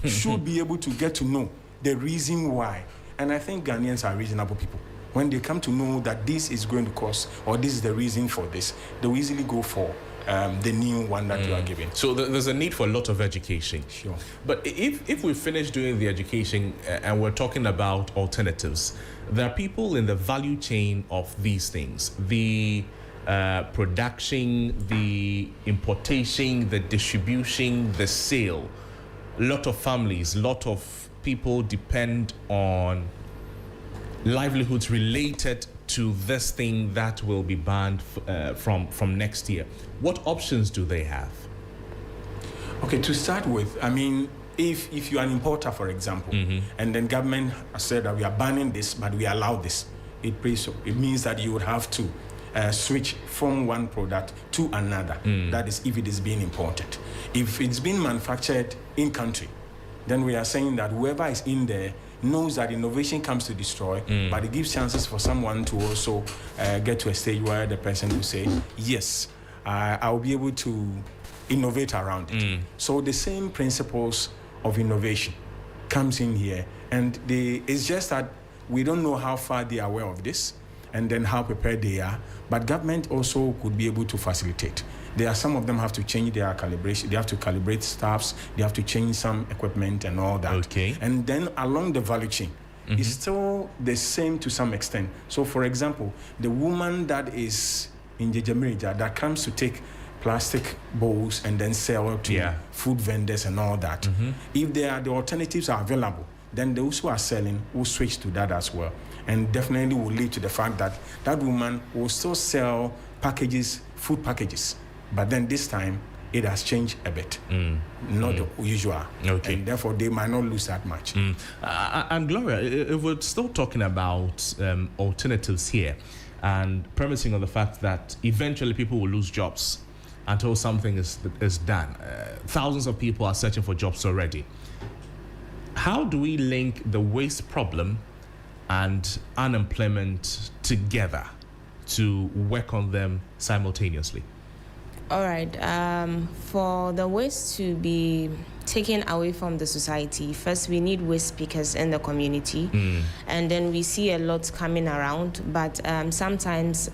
should be able to get to know the reason why. And I think Ghanaians are reasonable people. When they come to know that this is going to cost or this is the reason for this, they will easily go for the new one that you are giving. So there's a need for a lot of education. Sure. But if we finish doing the education and we're talking about alternatives, there are people in the value chain of these things. The production, the importation, the distribution, the sale. A lot of families, a lot of people depend on livelihoods related to this thing that will be banned from next year. What options do they have? Okay, to start with, I mean, if you're an importer, for example, and then government has said that we are banning this, but we allow this, it means that you would have to switch from one product to another. That is, if it is being imported. If it's being manufactured in country, then we are saying that whoever is in there knows that innovation comes to destroy, but it gives chances for someone to also get to a stage where the person will say, yes, I'll be able to innovate around it. So the same principles of innovation comes in here, and it's just that we don't know how far they are aware of this and then how prepared they are, but government also could be able to facilitate. There are some of them have to change their calibration. They have to calibrate staffs. They have to change some equipment and all that. Okay. And then along the value chain, it's still the same to some extent. So, for example, the woman that is in Jejamirija that comes to take plastic bowls and then sell to food vendors and all that, if the alternatives are available, then those who are selling will switch to that as well. And definitely will lead to the fact that that woman will still sell packages, food packages. But then this time, it has changed a bit, not the usual. Okay. And therefore, they might not lose that much. And Gloria, if we're still talking about alternatives here and premising on the fact that eventually people will lose jobs until something is done. Thousands of people are searching for jobs already. How do we link the waste problem and unemployment together to work on them simultaneously? All right. For the waste to be taken away from the society, first we need waste pickers in the community, and then we see a lot coming around. But sometimes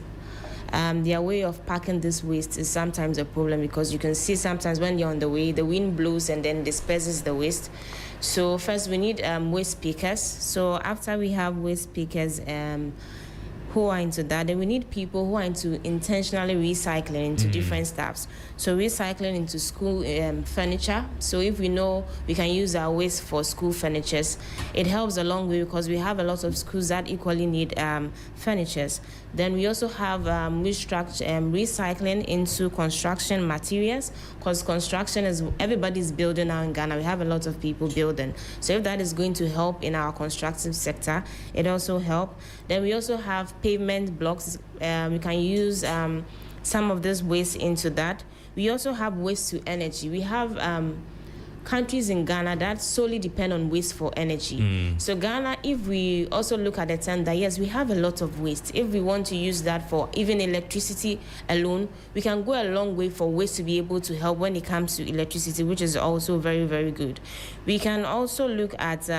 their way of packing this waste is sometimes a problem, because you can see sometimes when you're on the way, the wind blows and then disperses the waste. So first we need waste pickers. So after we have waste pickers who are into that, then we need people who are into intentionally recycling into different stuffs. So recycling into school furniture. So if we know we can use our waste for school furnitures, it helps a long way, because we have a lot of schools that equally need furnitures. Then we also have recycling into construction materials, because construction is, everybody's building now in Ghana. We have a lot of people building. So if that is going to help in our constructive sector, it also helps. Then we also have pavement blocks. We can use some of this waste into that. We also have waste to energy. We have countries in Ghana that solely depend on waste for energy. So Ghana, if we also look at the term that yes, we have a lot of waste. If we want to use that for even electricity alone, we can go a long way for waste to be able to help when it comes to electricity, which is also very, very good. We can also look at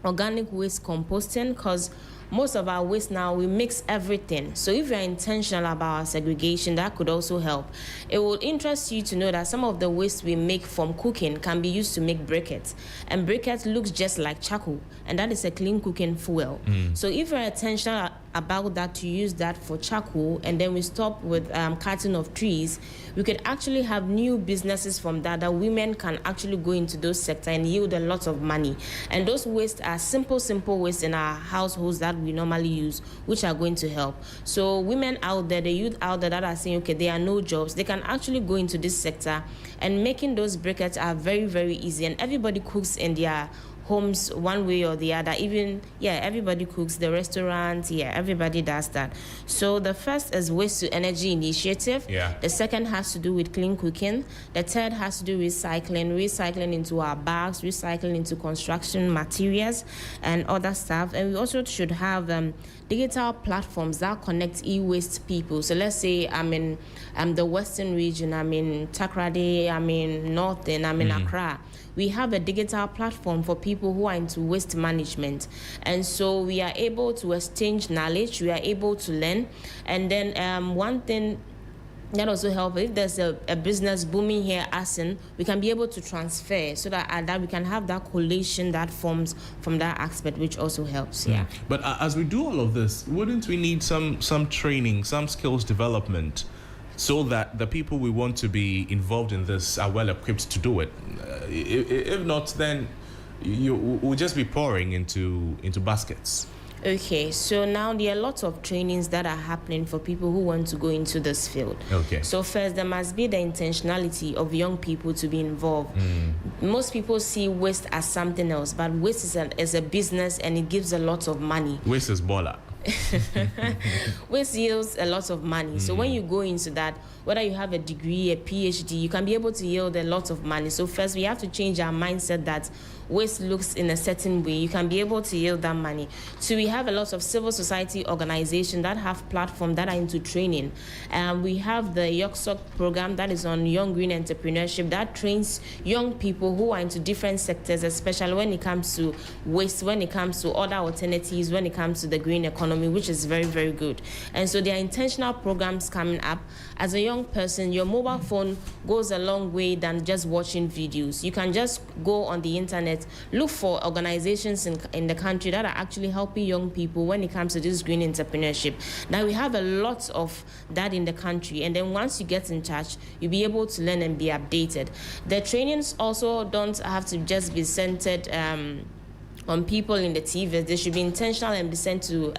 organic waste composting, because most of our waste now, we mix everything. So if you're intentional about our segregation, that could also help. It will interest you to know that some of the waste we make from cooking can be used to make briquettes. And briquettes looks just like charcoal, and that is a clean cooking fuel. So if you're intentional about that, to use that for charcoal, and then we stop with cutting of trees, we could actually have new businesses from that women can actually go into those sectors and yield a lot of money. And those wastes are simple waste in our households that we normally use, which are going to help. So women out there, the youth out there that are saying, okay, there are no jobs, they can actually go into this sector, and making those briquettes are very, very easy. And everybody cooks in their homes one way or the other. Even everybody cooks, the restaurants, everybody does that. So the first is waste to energy initiative. The second has to do with clean cooking. The third has to do with recycling into our bags, recycling into construction materials and other stuff. And we also should have digital platforms that connect e-waste people. So let's say I'm in the western region, I'm in Takoradi, I'm in Northern, I'm in Accra. We have a digital platform for people who are into waste management. And so we are able to exchange knowledge, we are able to learn. And then one thing that also helps, if there's a business booming here, Asin, we can be able to transfer, so that we can have that collation that forms from that aspect, which also helps. But as we do all of this, wouldn't we need some training, some skills development, so that the people we want to be involved in this are well equipped to do it? If not, then we'll just be pouring into baskets. Okay, so now there are lots of trainings that are happening for people who want to go into this field. Okay. So first, there must be the intentionality of young people to be involved. Most people see waste as something else, but waste is a business, and it gives a lot of money. Waste is baller. Waste yields a lot of money. So when you go into that, whether you have a degree, a PhD, you can be able to yield a lot of money. So first, we have to change our mindset that waste looks in a certain way. You can be able to yield that money. So we have a lot of civil society organizations that have platforms that are into training. We have the YOKSOC program that is on Young Green Entrepreneurship that trains young people who are into different sectors, especially when it comes to waste, when it comes to other alternatives, when it comes to the green economy, which is very, very good. And so there are intentional programs coming up. As a young person, your mobile phone goes a long way than just watching videos. You can just go on the internet, look for organizations in the country that are actually helping young people when it comes to this green entrepreneurship. Now we have a lot of that in the country, and then once you get in touch, you'll be able to learn and be updated. The trainings also don't have to just be centered on people in the TV. They should be intentional and be sent to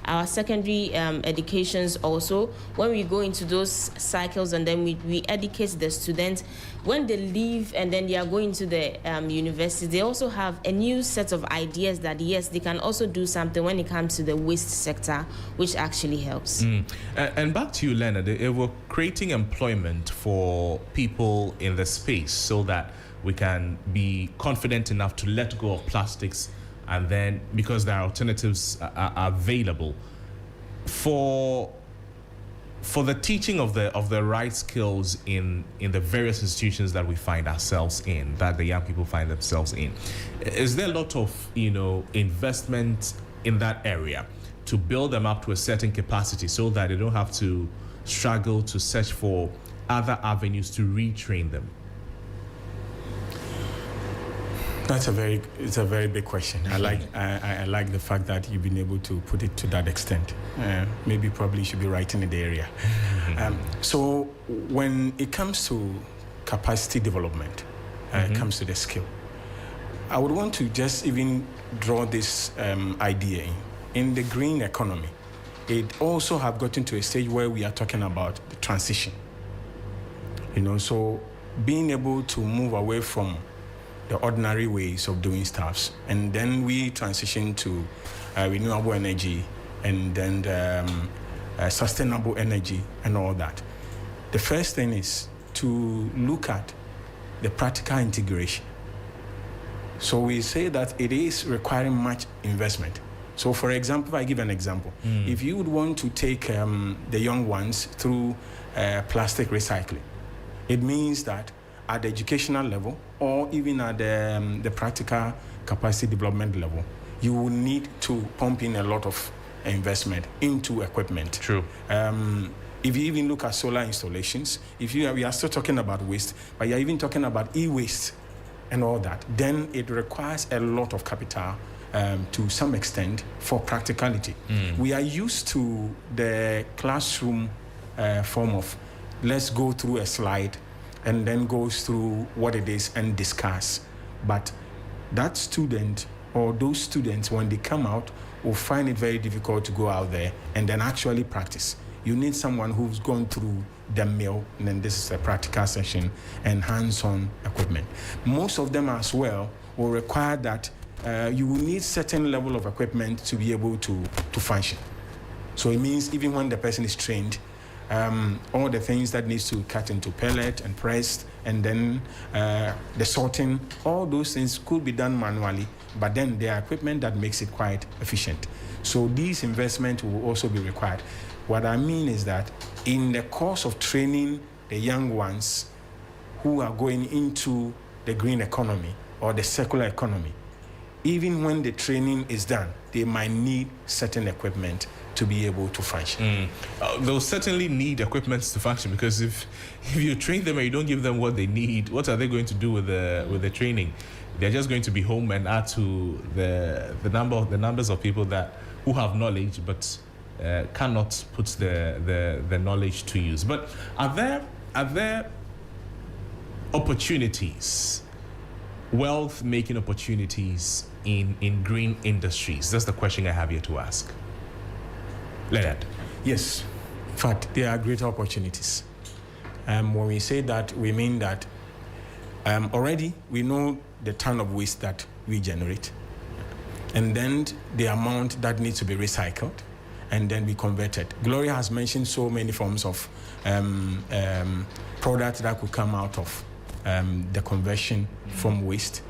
our secondary educations also, when we go into those cycles and then we educate the students, when they leave and then they are going to the university, they also have a new set of ideas that yes, they can also do something when it comes to the waste sector, which actually helps. And back to you, Leonard, we're creating employment for people in the space so that we can be confident enough to let go of plastics, and then because there are alternatives are available for the teaching of the right skills in the various institutions that we find ourselves in, that the young people find themselves in. Is there a lot of investment in that area to build them up to a certain capacity so that they don't have to struggle to search for other avenues to retrain them? It's a very big question. I like the fact that you've been able to put it to that extent. Maybe probably should be writing in the area. So when it comes to capacity development, it comes to the skill, I would want to just even draw this idea in the green economy. It also have gotten to a stage where we are talking about the transition. So being able to move away from the ordinary ways of doing stuff, and then we transition to renewable energy and then sustainable energy and all that. The first thing is to look at the practical integration. So we say that it is requiring much investment. So for example, if I give an example, if you would want to take the young ones through plastic recycling, it means that at the educational level or even at the practical capacity development level, you will need to pump in a lot of investment into equipment. True. If you even look at solar installations, we are still talking about waste, but you're even talking about e-waste and all that, then it requires a lot of capital to some extent for practicality. We are used to the classroom form of let's go through a slide and then goes through what it is and discuss. But that student or those students, when they come out, will find it very difficult to go out there and then actually practice. You need someone who's gone through the mill, and then this is a practical session and hands-on equipment. Most of them as well will require that you will need certain level of equipment to be able to function. So it means even when the person is trained, all the things that needs to cut into pellet and pressed, and then the sorting, all those things could be done manually, but then there are equipment that makes it quite efficient. So these investments will also be required. What I mean is that in the course of training the young ones who are going into the green economy or the circular economy, even when the training is done, they might need certain equipment to be able to function. They'll certainly need equipment to function, because if you train them and you don't give them what they need, what are they going to do with the training? They're just going to be home and add to the numbers of people who have knowledge but cannot put the knowledge to use. But are there opportunities, wealth-making opportunities in green industries? That's the question I have here to ask. Leonard. Yes, in fact, there are greater opportunities. When we say that, we mean that already we know the ton of waste that we generate, and then the amount that needs to be recycled and then be converted. Gloria has mentioned so many forms of products that could come out of the conversion from waste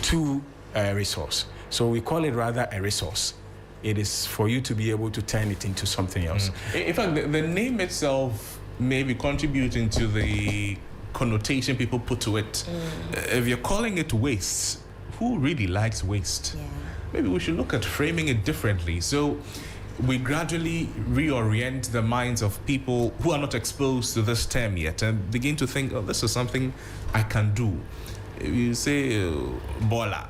to a resource. So we call it rather a resource. It is for you to be able to turn it into something else. In fact, the name itself may be contributing to the connotation people put to it. If you're calling it waste, who really likes waste? Yeah. Maybe we should look at framing it differently. So we gradually reorient the minds of people who are not exposed to this term yet and begin to think, oh, this is something I can do. If you say bola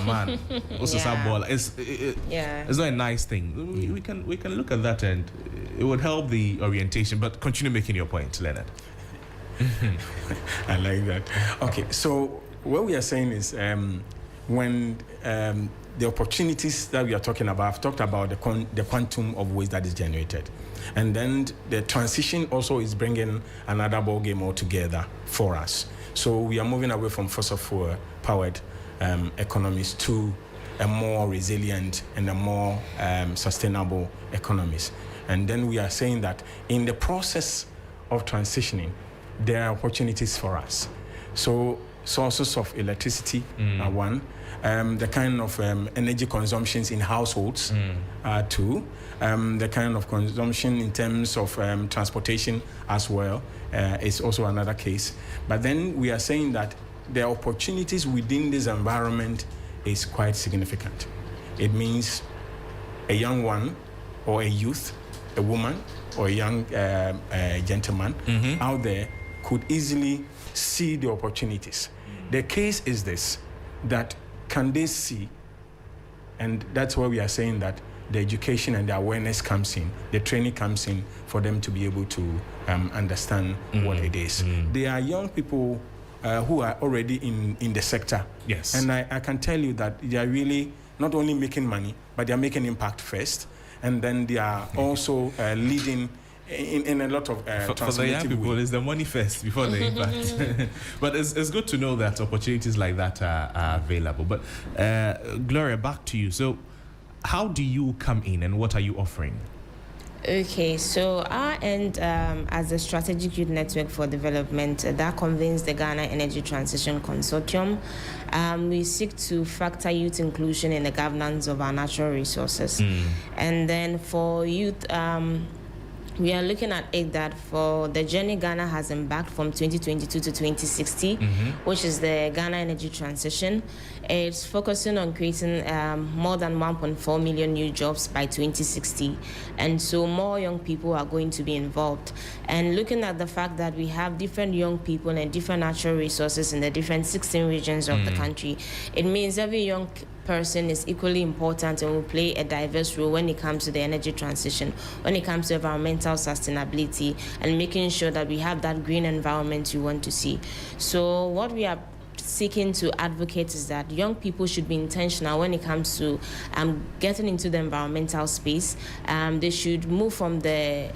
man, also bola, it's not a nice thing. We can look at that, and it would help the orientation. But continue making your point, Leonard. I like that. Okay, so what we are saying is when the opportunities that we are talking about, I've talked about the quantum of waste that is generated. And then the transition also is bringing another ball game altogether for us. So we are moving away from fossil fuel powered economies to a more resilient and a more sustainable economies. And then we are saying that in the process of transitioning, there are opportunities for us. So sources of electricity are one. The kind of energy consumptions in households are two. The kind of consumption in terms of transportation as well is also another case. But then we are saying that the opportunities within this environment is quite significant. It means a young one or a youth, a woman or a young gentleman out there could easily see the opportunities. The case is this, that can they see, and that's why we are saying that the education and the awareness comes in, the training comes in for them to be able to understand what it is. There are young people who are already in the sector. Yes. And I can tell you that they are really not only making money, but they are making impact first. And then they are also leading in a lot of for the young people, it's the money first before the impact. But it's good to know that opportunities like that are available. But Gloria, back to you. So how do you come in and what are you offering? Okay, so our end as a strategic youth network for development that convenes the Ghana Energy Transition Consortium, we seek to factor youth inclusion in the governance of our natural resources. And then for youth, we are looking at it that for the journey Ghana has embarked from 2022 to 2060, which is the Ghana Energy Transition, it's focusing on creating more than 1.4 million new jobs by 2060. And so more young people are going to be involved. And looking at the fact that we have different young people and different natural resources in the different 16 regions of the country, it means every young person is equally important and will play a diverse role when it comes to the energy transition, when it comes to environmental sustainability and making sure that we have that green environment you want to see. So what we are seeking to advocate is that young people should be intentional when it comes to getting into the environmental space. They should move from the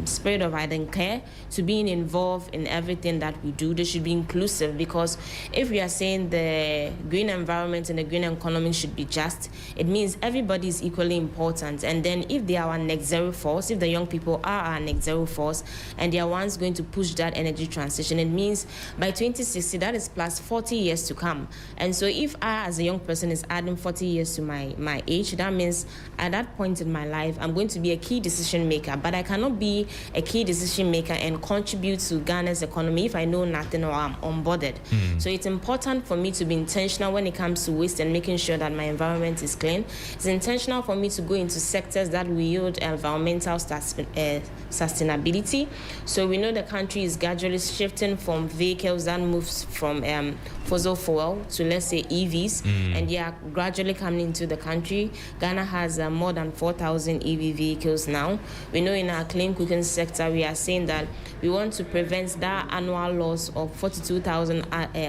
spirit of I don't care to being involved in everything that we do. They should be inclusive, because if we are saying the green environment and the green economy should be just, it means everybody is equally important. And then if they are our next zero force, if the young people are our next zero force and they are ones going to push that energy transition, it means by 2060 that is plus 40 years to come. And so if I as a young person is adding 40 years to my age, that means at that point in my life I'm going to be a key decision maker. But I cannot be a key decision maker and contribute to Ghana's economy if I know nothing or I'm onboarded. So it's important for me to be intentional when it comes to waste and making sure that my environment is clean. It's intentional for me to go into sectors that will yield environmental sustainability. So we know the country is gradually shifting from vehicles that moves from fossil fuel to, let's say, EVs, and they are gradually coming into the country. Ghana has more than 4,000 EV vehicles now. We know in our clean cooking sector, we are saying that we want to prevent that annual loss of 42,000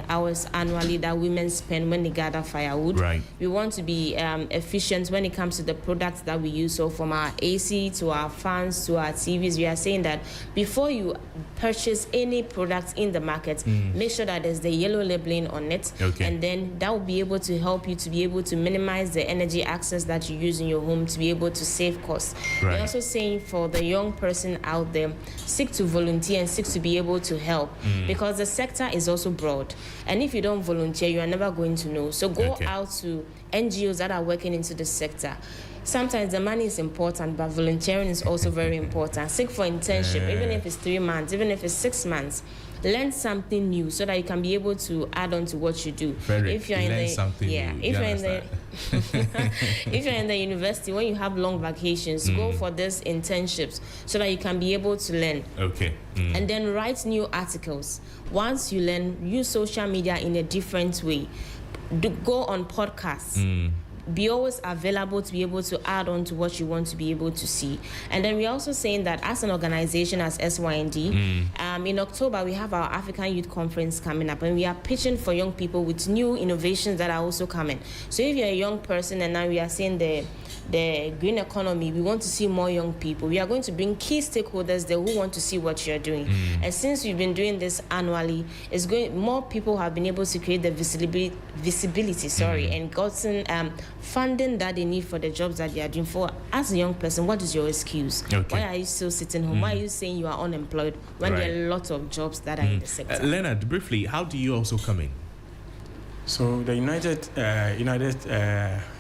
hours annually that women spend when they gather firewood. Right. We want to be efficient when it comes to the products that we use. So from our AC to our fans to our TVs, we are saying that before you purchase any product in the market, make sure that there's the yellow labeling on it, and then that will be able to help you to be able to minimize the energy access that you use in your home to be able to save costs. Right. We're also saying for the young person out there, seek to volunteer and seek to be able to help, because the sector is also broad, and if you don't volunteer, you are never going to know. So go out to NGOs that are working into the sector. Sometimes the money is important, but volunteering is also very important. Seek for internship, even if it's 3 months, even if it's 6 months. Learn something new so that you can be able to add on to what you do. If you're in the university, when you have long vacations, go for these internships so that you can be able to learn. And then write new articles. Once you learn, use social media in a different way. Go on podcasts. be always available to be able to add on to what you want to be able to see. And then we're also saying that as an organization, as SYND, in October we have our African Youth Conference coming up, and we are pitching for young people with new innovations that are also coming. So if you're a young person and now we are saying the green economy, we want to see more young people. We are going to bring key stakeholders there who want to see what you're doing. And since we've been doing this annually, more people have been able to create the visibility, and gotten funding that they need for the jobs that they are doing. For as a young person, what is your excuse? Why are you still sitting home? Why are you saying you are unemployed when there are lots of jobs that are in the sector? Leonard, briefly, how do you also come in? So the United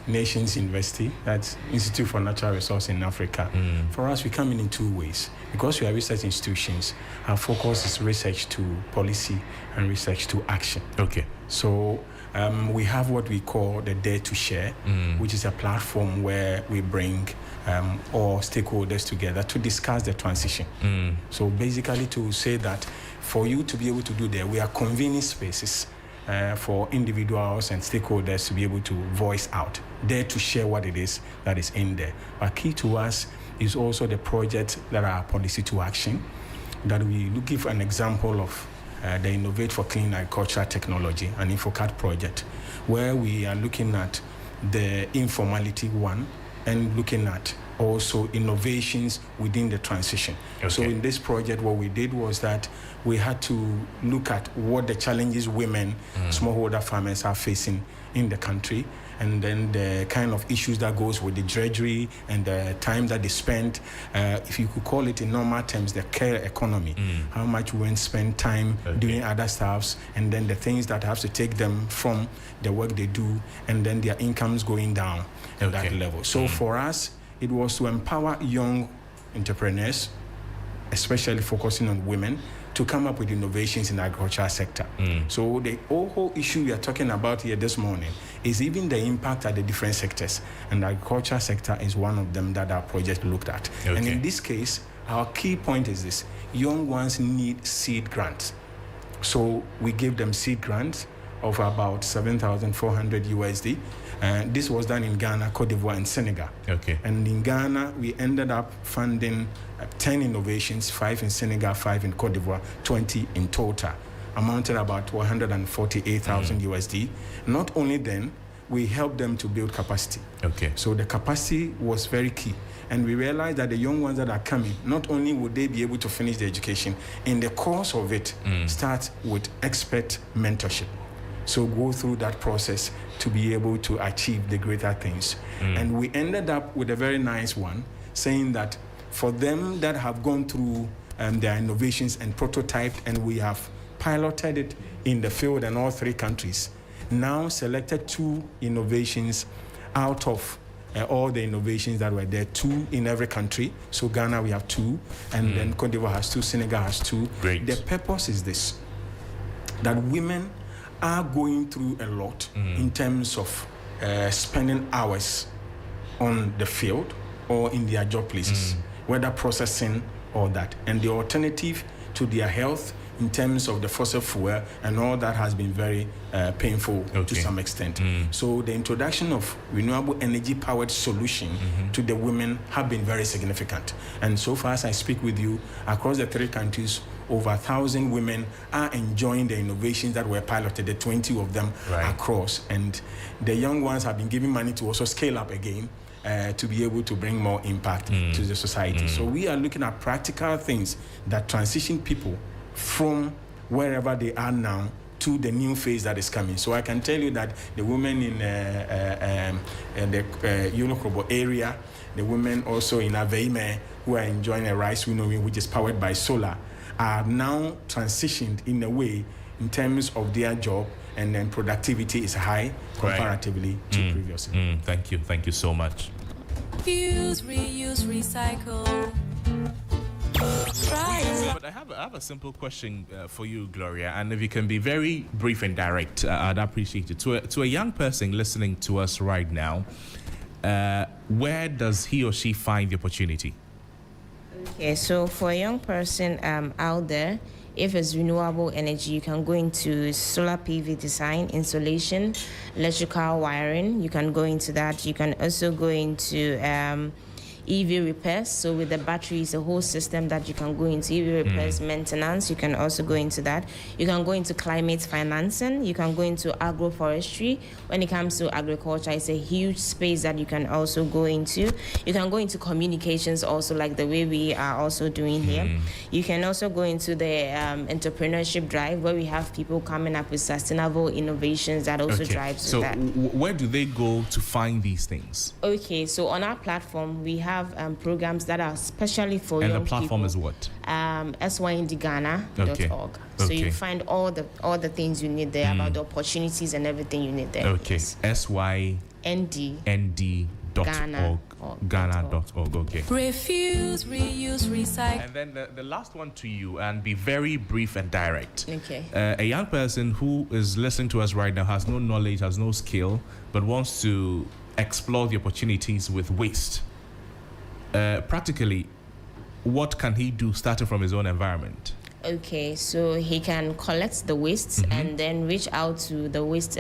Nations University, that's Institute for Natural Resources in Africa. For us, we come in 2 ways. Because we are research institutions, our focus is research to policy and research to action. Okay. So we have what we call the Dare to Share, which is a platform where we bring all stakeholders together to discuss the transition. So basically to say that for you to be able to do that, we are convening spaces for individuals and stakeholders to be able to voice out, dare to share what it is that is in there. But key to us is also the projects that are policy to action, that we give an example of the Innovate for Clean Agricultural Technology, an InfoCAT project, where we are looking at the informality one and looking at also innovations within the transition. Okay. So in this project, what we did was that we had to look at what the challenges women, smallholder farmers are facing in the country, and then the kind of issues that goes with the drudgery and the time that they spend, if you could call it in normal terms, the care economy, how much women spend time doing other stuffs, and then the things that have to take them from the work they do, and then their incomes going down at that level. So for us, it was to empower young entrepreneurs, especially focusing on women, to come up with innovations in the agricultural sector. So the whole issue we are talking about here this morning is even the impact at the different sectors. And the agricultural sector is one of them that our project looked at. And in this case, our key point is this: young ones need seed grants. So we gave them seed grants of about 7,400 USD. This was done in Ghana, Cote d'Ivoire, and Senegal. And in Ghana, we ended up funding 10 innovations, 5 in Senegal, 5 in Cote d'Ivoire, 20 in total, amounted about 148,000 USD. Not only then, we helped them to build capacity. So the capacity was very key. And we realized that the young ones that are coming, not only would they be able to finish the education, in the course of it, start with expert mentorship. So go through that process to be able to achieve the greater things. And we ended up with a very nice one, saying that for them that have gone through their innovations and prototyped, and we have piloted it in the field in all 3 countries, now selected 2 innovations out of all the innovations that were there, 2 in every country. So Ghana, we have 2, and then Cote d'Ivoire has 2, Senegal has 2. The purpose is this: that women are going through a lot in terms of spending hours on the field or in their job places, whether processing or that. And the alternative to their health in terms of the fossil fuel and all that has been very painful to some extent. So the introduction of renewable energy powered solution to the women have been very significant. And so far as I speak with you, across the 3 countries, over 1,000 women are enjoying the innovations that were piloted, the 20 of them across. And the young ones have been given money to also scale up again to be able to bring more impact to the society. So we are looking at practical things that transition people from wherever they are now to the new phase that is coming. So I can tell you that the women in the Yulokrobo area, the women also in Aveime who are enjoying a rice winnowing which is powered by solar, are now transitioned in a way in terms of their job, and then productivity is high comparatively to previously. Thank you so much. Use, reuse, recycle. But I have a simple question for you, Gloria, and if you can be very brief and direct, I'd appreciate it. To a young person listening to us right now, where does he or she find the opportunity? Okay, so for a young person out there, If it's renewable energy, you can go into solar PV design, installation, electrical wiring. You can go into that. You can also go into EV repairs. So with the battery, it's a whole system that you can go into. EV repairs, maintenance, you can also go into that. You can go into climate financing. You can go into agroforestry. When it comes to agriculture, it's a huge space that you can also go into. You can go into communications also, like the way we are also doing here. You can also go into the entrepreneurship drive, where we have people coming up with sustainable innovations that also drives so that. Where do they go to find these things? Okay, so on our platform, we have programs that are specially for young people. And the platform is what? syndigana.org. Okay. So you find all the things you need there about the opportunities and everything you need there. Okay. Yes. synd.org. Ghana.org. Okay. Refuse, reuse, recycle. And then the last one to you, and be very brief and direct. Okay. A young person who is listening to us right now has no knowledge, has no skill, but wants to explore the opportunities with waste. Practically, what can he do starting from his own environment? Okay, so he can collect the waste and then reach out to the waste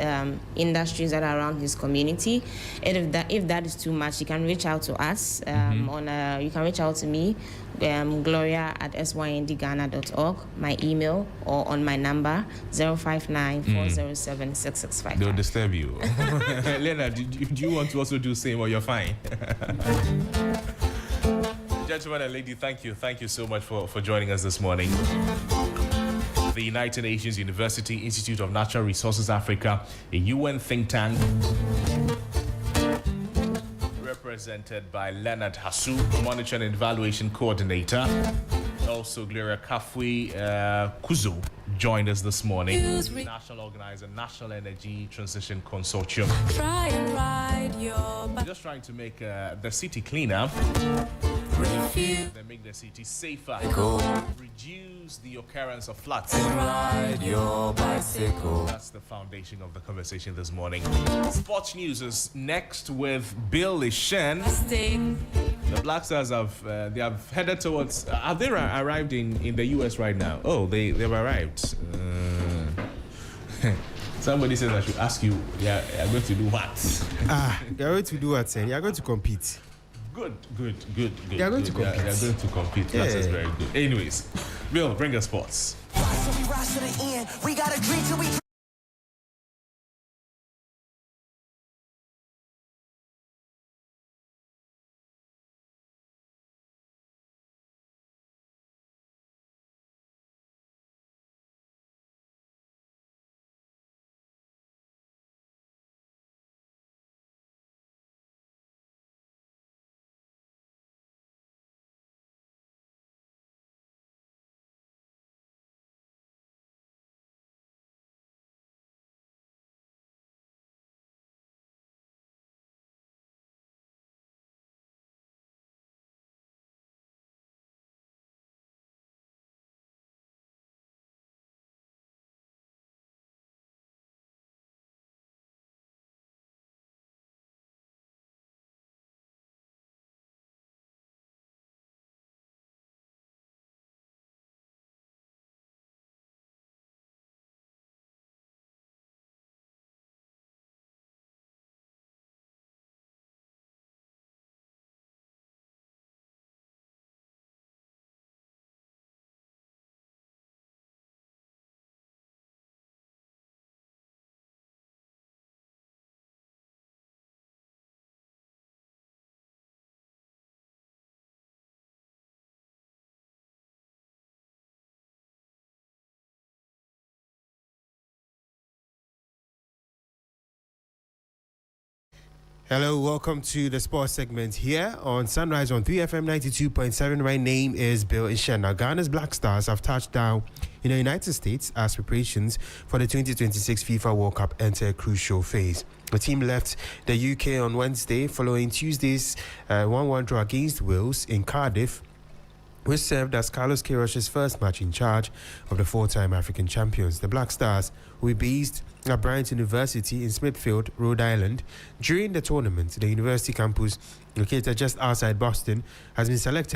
industries that are around his community. And if that is too much, he can reach out to us. You can reach out to me, gloria@syndigana.org, my email, or on my number 059-407-6655. They'll disturb you. Lena, do you want to also do the same, or you're fine? Gentlemen and lady, thank you so much for joining us this morning. The United Nations University Institute of Natural Resources Africa, a UN think tank, represented by Leonard Hasu, Monitoring and Evaluation Coordinator. Also, Gloria Kafui Kuzo joined us this morning. National Organizer, National Energy Transition Consortium. Try and ride your We're just trying to make the city cleaner. refuse. They make the city safer. Reduce the occurrence of floods. Ride your bicycle. That's the foundation of the conversation this morning. Sports news is next with Bill Ishen. Sting. The Black Stars have headed towards. Have they arrived in the US right now? Oh, they've arrived. Somebody says I should ask you. Yeah, you're going to do what? You're going to do what, sir? You're going to compete. Good. They're going to compete. They're going to compete. Yeah. That is very good. Anyways, Bill, bring us sports. Rise to the end. We gotta drink till we Hello, welcome to the sports segment here on Sunrise on 3FM 92.7. My name is Bill Ishen. Now, Ghana's Black Stars have touched down in the United States as preparations for the 2026 FIFA World Cup enter a crucial phase. The team left the UK on Wednesday following Tuesday's 1-1 draw against Wales in Cardiff, which served as Carlos Queiroz's first match in charge of the four-time African champions. The Black Stars will be based at Bryant University in Smithfield, Rhode Island. During the tournament, the university campus, located just outside Boston, has been selected